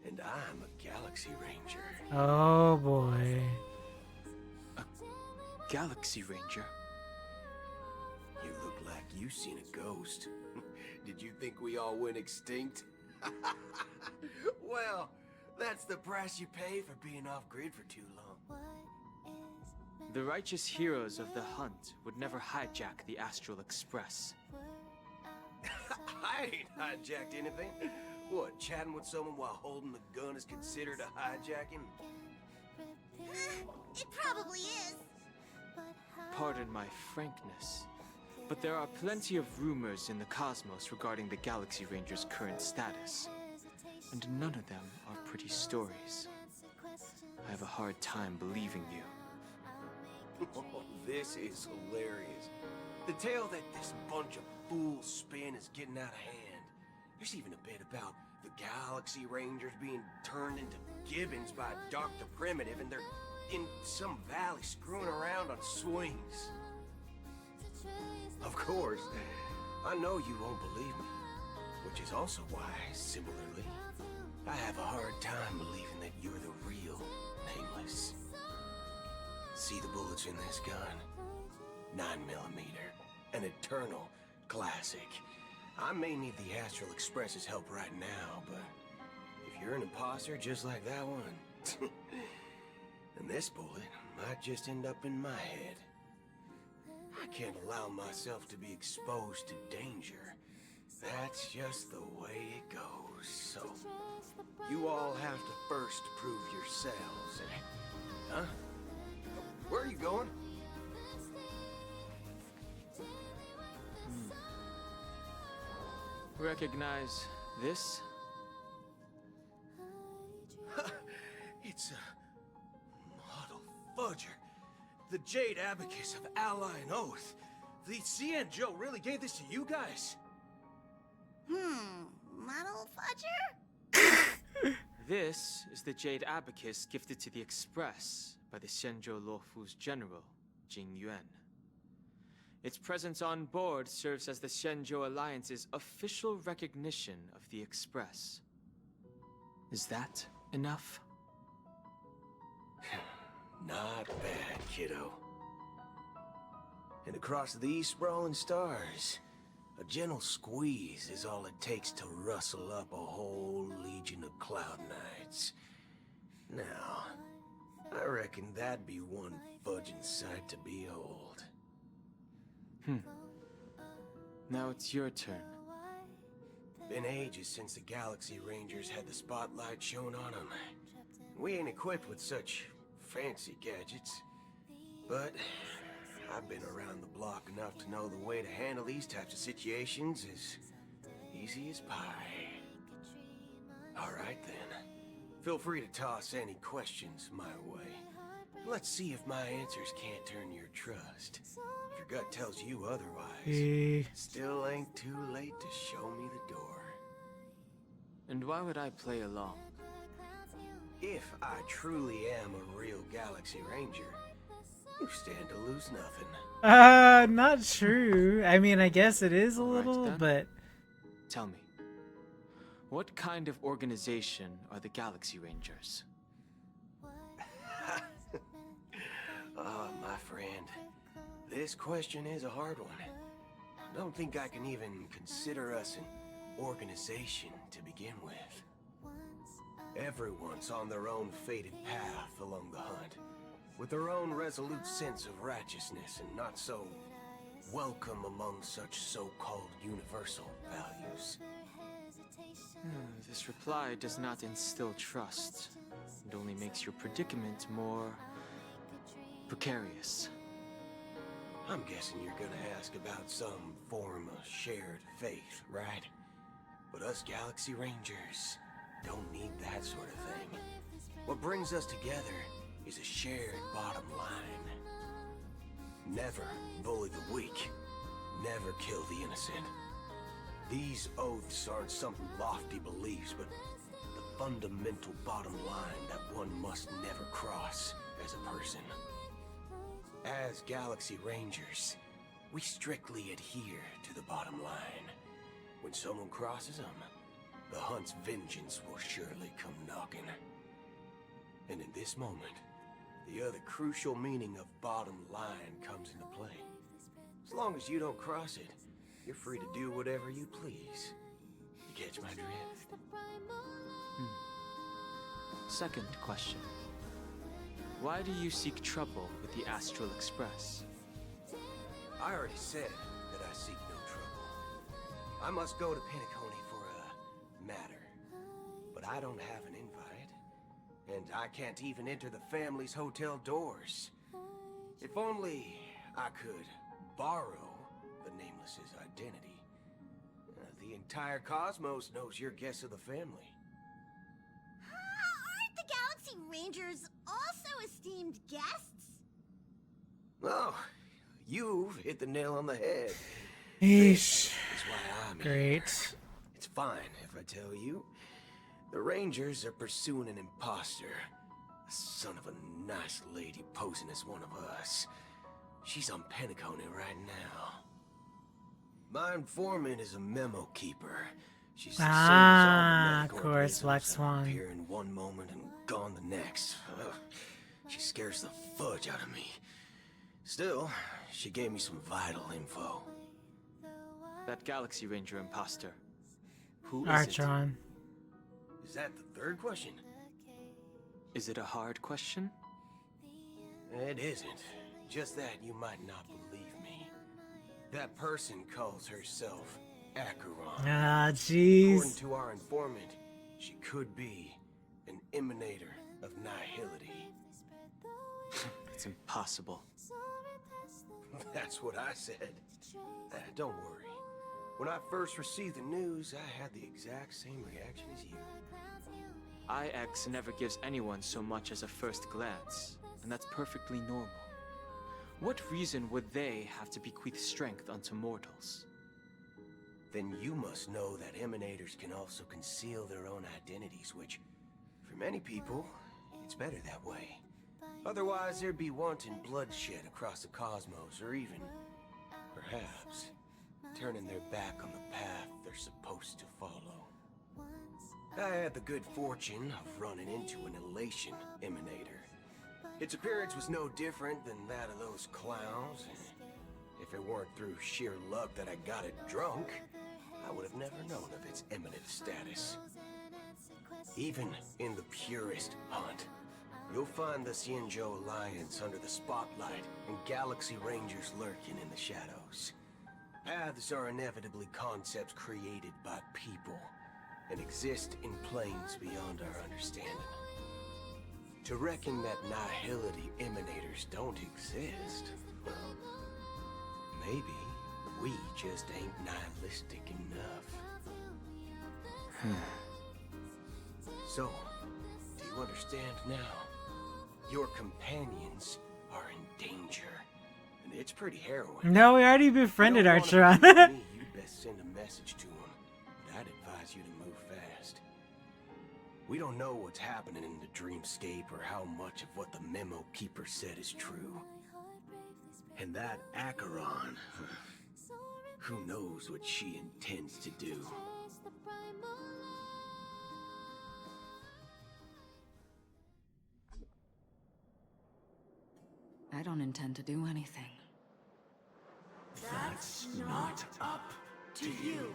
and I'm a Galaxy Ranger. Oh boy. A Galaxy Ranger? You look like you've seen a ghost. Did you think we all went extinct? Well, that's the price you pay for being off-grid for too long. The righteous heroes of the hunt would never hijack the Astral Express. I ain't hijacked anything. What, chatting with someone while holding the gun is considered a hijacking? It probably is. Pardon my frankness, but there are plenty of rumors in the cosmos regarding the Galaxy Ranger's current status, and none of them are pretty stories. I have a hard time believing you. Oh, this is hilarious. The tale that this bunch of fools spin is getting out of hand. There's even a bit about the Galaxy Rangers being turned into gibbons by Dr. Primitive, and they're in some valley screwing around on swings. Of course, I know you won't believe me, which is also why, similarly, I have a hard time believing that you're the real Nameless. See the bullets in this gun? 9mm, an eternal classic. I may need the Astral Express's help right now, but if you're an imposter just like that one, then this bullet might just end up in my head. I can't allow myself to be exposed to danger. That's just the way it goes. So, you all have to first prove yourselves, eh? Huh? Where are you going? Recognize this? It's a model fudger. The Jade Abacus of Ally and Oath. The Cienjo really gave this to you guys? Model fudger? This is the Jade Abacus gifted to the Express by the Shenzhou Luofu's general, Jing Yuan. Its presence on board serves as the Shenzhou Alliance's official recognition of the Express. Is that enough? Not bad, kiddo. And across these sprawling stars, a gentle squeeze is all it takes to rustle up a whole legion of Cloud Knights. Now, I reckon that'd be one fudging sight to behold. Now it's your turn. Been ages since the Galaxy Rangers had the spotlight shown on them. We ain't equipped with such fancy gadgets, but I've been around the block enough to know the way to handle these types of situations is easy as pie. Alright then, feel free to toss any questions my way. Let's see if my answers can't turn your trust. If your gut tells you otherwise, still ain't too late to show me the door. And why would I play along? If I truly am a real Galaxy Ranger, you stand to lose nothing. Not true. I mean, I guess it is a little, then. but... Tell me, what kind of organization are the Galaxy Rangers? My friend, this question is a hard one. I don't think I can even consider us an organization to begin with. Everyone's on their own fated path along the hunt, with their own resolute sense of righteousness and not so welcome among such so-called universal values. This reply does not instill trust. It only makes your predicament more precarious. I'm guessing you're gonna ask about some form of shared faith, right? But us Galaxy Rangers don't need that sort of thing. What brings us together is a shared bottom line. Never bully the weak. Never kill the innocent. These oaths aren't some lofty beliefs, but the fundamental bottom line that one must never cross as a person. As Galaxy Rangers, we strictly adhere to the bottom line. When someone crosses them, the hunt's vengeance will surely come knocking. And in this moment, the other crucial meaning of bottom line comes into play. As long as you don't cross it, you're free to do whatever you please. You catch my drift? Second question. Why do you seek trouble with the Astral Express? I already said that I seek no trouble. I must go to Penacony for a matter. But I don't have an invite. And I can't even enter the family's hotel doors. If only I could borrow the Nameless's identity. The entire cosmos knows you're guests of the family. Aren't the Galaxy Rangers also esteemed guests? Oh, you've hit the nail on the head. Eesh. Is why I'm Great. here. It's fine if I tell you. The Rangers are pursuing an imposter. A son of a nice lady posing as one of us. She's on Penacony right now. My informant is a memo keeper. She's the same as all the of course, Black Swan. Here in one moment and gone the next. Ugh. She scares the fudge out of me. Still, she gave me some vital info. That Galaxy Ranger imposter. Who is Archon. Is that the third question? Is it a hard question? It isn't. Just that you might not believe me. That person calls herself Acheron. Ah, jeez. According to our informant, she could be an emanator of nihility. It's impossible. That's what I said. Don't worry. When I first received the news, I had the exact same reaction as you. IX never gives anyone so much as a first glance, and that's perfectly normal. What reason would they have to bequeath strength unto mortals? Then you must know that emanators can also conceal their own identities, which, for many people, it's better that way. Otherwise, there'd be wanton bloodshed across the cosmos, or even, perhaps, turning their back on the path they're supposed to follow. I had the good fortune of running into an elation emanator. Its appearance was no different than that of those clowns. If it weren't through sheer luck that I got it drunk, I would have never known of its eminent status. Even in the purest hunt, you'll find the Xianzhou Alliance under the spotlight and Galaxy Rangers lurking in the shadows. Paths are inevitably concepts created by people and exist in planes beyond our understanding. To reckon that nihility emanators don't exist, well, maybe we just ain't nihilistic enough. So, do you understand now? Your companions are in danger, and it's pretty harrowing. No, we already befriended Archeron. You'd best send a message to him, but I'd advise you to move fast. We don't know what's happening in the dreamscape or how much of what the memo keeper said is true. And that Acheron, who knows what she intends to do. I don't intend to do anything. That's not up to you.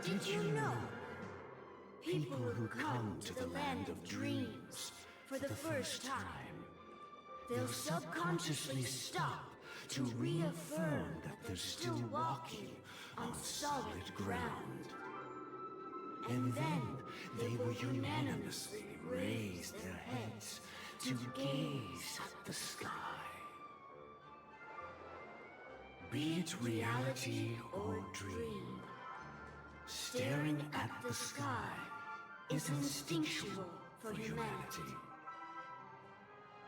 Did you know? People who come to the land of dreams for the first time, they'll subconsciously stop to reaffirm that they're still walking on solid ground. And then they will unanimously raise their heads to gaze at the sky. Be it reality or dream, staring at the sky is instinctual for humanity.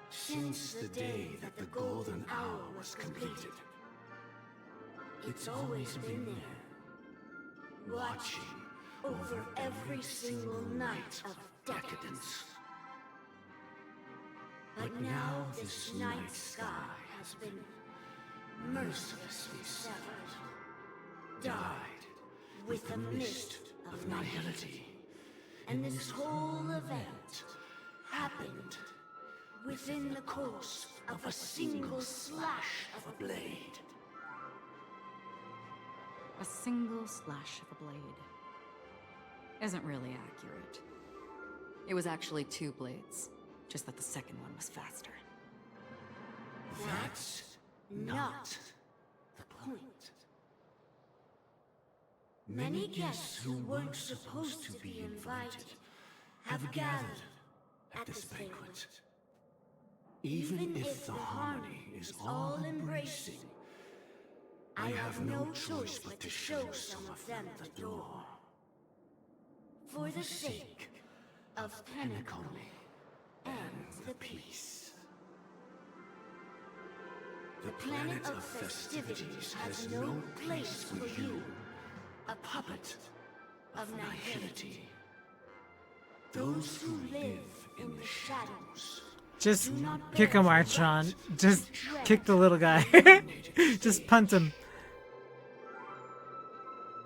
Since the day that the golden hour was completed, it's always been there, watching over every single night of decadence. But now this night sky has been mercilessly severed, dyed with the mist of nihility. And this whole event happened within the course of a single slash of a blade. A single slash of a blade isn't really accurate. It was actually 2 blades, just that the second one was faster. That's not the point. Many guests who weren't supposed to be invited have gathered at this banquet. Even if the harmony is all-embracing, I have no choice but to show some of them the door. For the sake of Penacony and the peace. The planet of festivities has no place for you, a puppet of nihility. Those who live in the shadows. Just kick him, Archon. Just kick the little guy. Just punt him.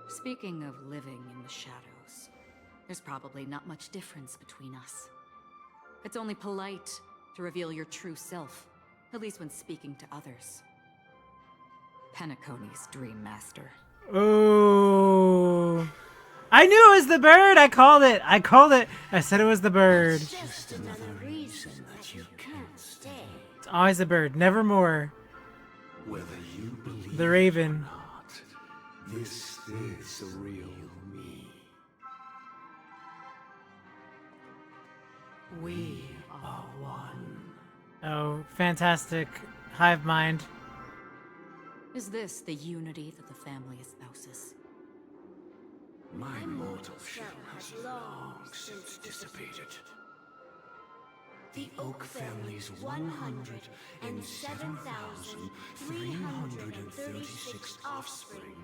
Speaking of living in the shadows, there's probably not much difference between us. It's only polite to reveal your true self, at least when speaking to others. Penacony's Dream Master. Oh, I knew it was the bird. I called it. I said it was the bird. It's just another reason that you can't stay. It's always the bird, never more. Whether you believe The raven. or not, this is the real me. We are one. Oh, fantastic hive mind. Is this the unity that the family espouses? My mortal shell has long since dissipated. The Oak family's 107,336 offspring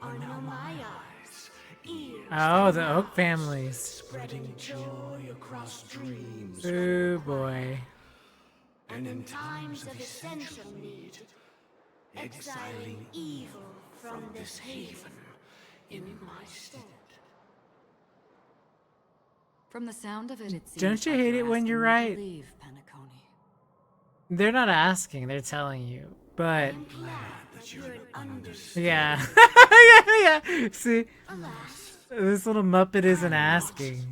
are now my eyes, ears. Oh, the Oak families. Spreading joy across dreams. Ooh, boy. And in times of essential need, exiling evil from this haven in my stead. From the sound of it, it seems Don't you like hate you're it when you're asking me right? to leave, Penacony. They're not asking, they're telling you. But I'm glad that you're an understanding. yeah. yeah. See? Alas, This little Muppet isn't asking.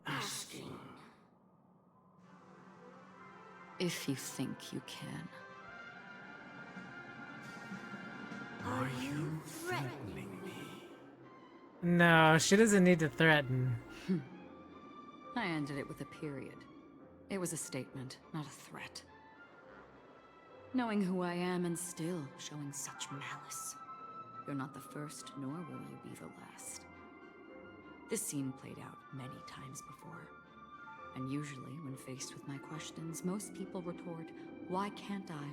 asking. If you think you can. Are you threatening me? No, she doesn't need to threaten. I ended it with a period. It was a statement, not a threat. Knowing who I am and still showing such malice. You're not the first, nor will you be the last. This scene played out many times before. And usually, when faced with my questions, most people retort, "Why can't I?"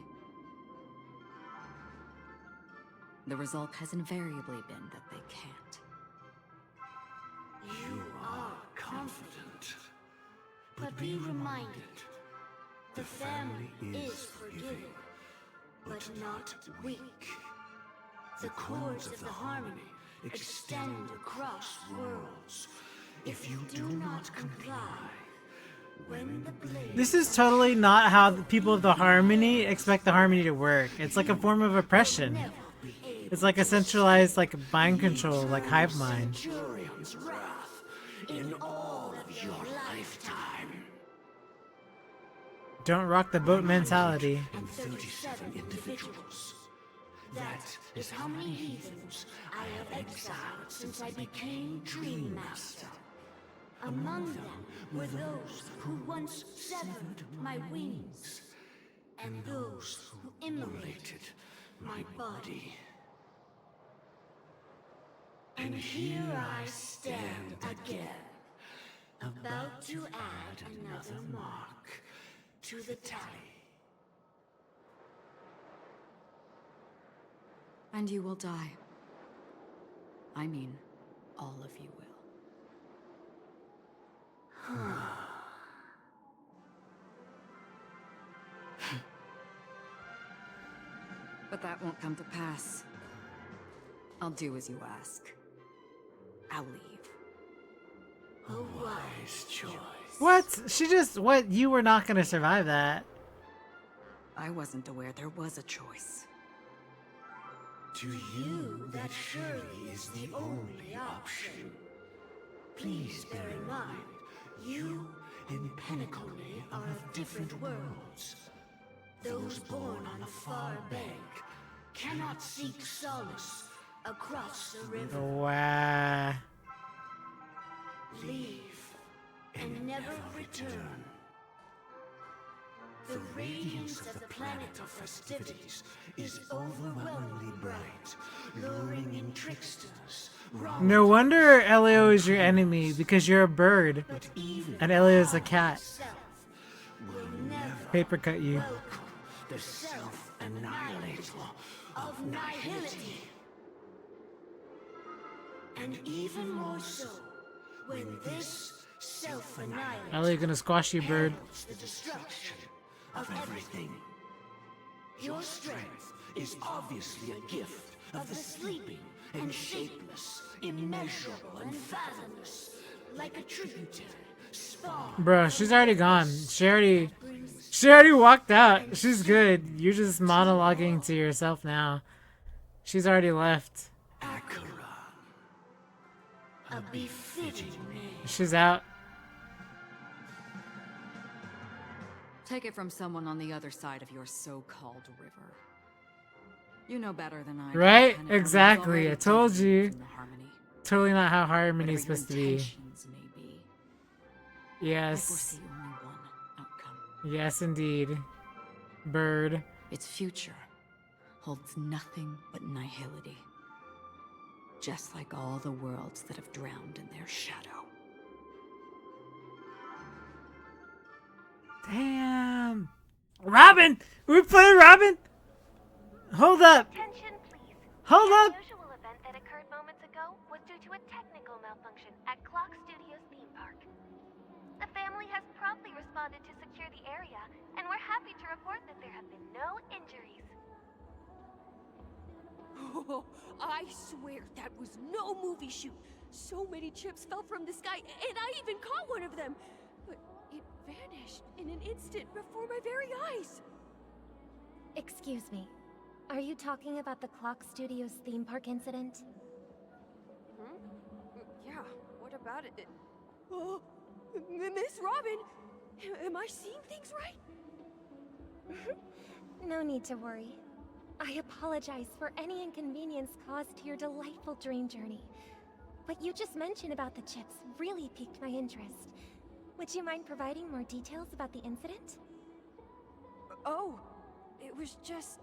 The result has invariably been that they can't. You are confident. But be reminded, the family is forgiving, but not weak. The cords of the harmony extend across worlds. If you do not comply, when the blade... This is totally not how the people of the Harmony expect the Harmony to work. It's like a form of oppression. It's like a centralized, like, mind control, like hive mind. Centurion's wrath in all of your lifetime. Don't rock the boat mentality. And 37 individuals. That is how many heathens I have exiled since I became Dream Master. Among them were those who once severed my wings, and those who immolated my body. And here I stand again, about to add another mark to the tally. And you will die. I mean, all of you will. But that won't come to pass. I'll do as you ask. I'll leave. A wise choice. What? She just... What? You were not gonna survive that. I wasn't aware there was a choice. To you, that surely is the only option. Please bear in mind, you and Penacony are of different worlds. Those born on a far bank cannot seek solace across the river. Wow. Leave and never return. The radiance of the planet of festivities is overwhelmingly bright, luring in tricksters. No wonder Elio is your enemy, because you're a bird. And Elio is a cat. Paper cut you. The self-annihilator of nihility. And even more so, when this self-annihilator Elio gonna squash you, bird. heralds the destruction of everything. Your strength is obviously a gift of the sleeping and shapeless, immeasurable and fathomless, like a tributary spawn. Bro, she's already gone. She already walked out. She's good. You're just monologuing to yourself now. She's already left. A befitting name. She's out. Take it from someone on the other side of your so-called river. You know better than I do. Right? Penacony is Exactly. already I told different you. from the Harmony. Totally not how Harmony Whatever is supposed to your be. intentions may be, I Yes. foresee only one outcome. Yes, indeed. Bird. Its future holds nothing but nihility. Just like all the worlds that have drowned in their shadow. Damn. Robin! We play Robin? Hold up. Attention, please. Hold the up. unusual event that occurred moments ago was due to a technical malfunction at Clock Studios theme park. The family has promptly responded to secure the area, and we're happy to report that there have been no injuries. Oh, I swear that was no movie shoot. So many chips fell from the sky, and I even caught one of them. But it vanished in an instant before my very eyes. Excuse me. Are you talking about the Clock Studios theme park incident? Yeah, what about it? Oh, Miss Robin, am I seeing things right? No need to worry. I apologize for any inconvenience caused to your delightful dream journey. What you just mentioned about the chips really piqued my interest. Would you mind providing more details about the incident? Oh, it was just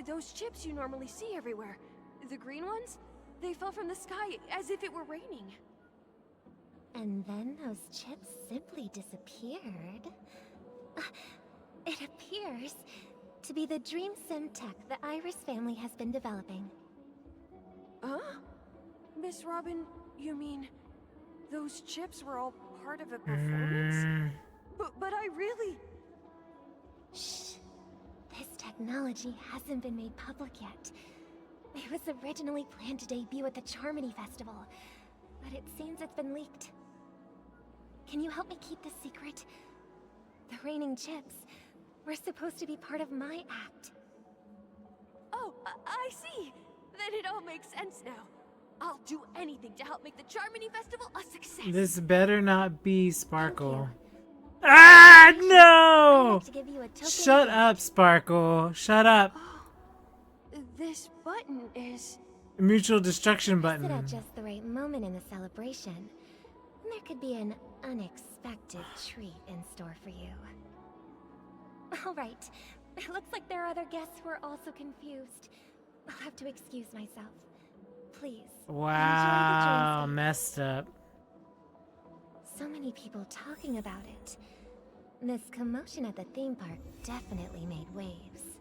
those chips you normally see everywhere. The green ones? They fell from the sky as if it were raining. And then those chips simply disappeared. It appears to be the Dream Sim tech the Iris family has been developing. Huh? Miss Robin, you mean those chips were all part of a performance? But I really... Shh. This technology hasn't been made public yet. It was originally planned to debut at the Charmony Festival, but it seems it's been leaked. Can you help me keep this secret? The raining chips were supposed to be part of my act. Oh, I see. Then it all makes sense now. I'll do anything to help make the Charmony Festival a success. This better not be Sparkle. Ah, no! Shut up, Sparkle. Shut up. This button is... Mutual destruction button. At just the right moment in the celebration, there could be an unexpected treat in store for you. All right. It looks like there are other guests who are also confused. I'll have to excuse myself. Please. Wow, messed up. So many people talking about it. This commotion at the theme park definitely made waves.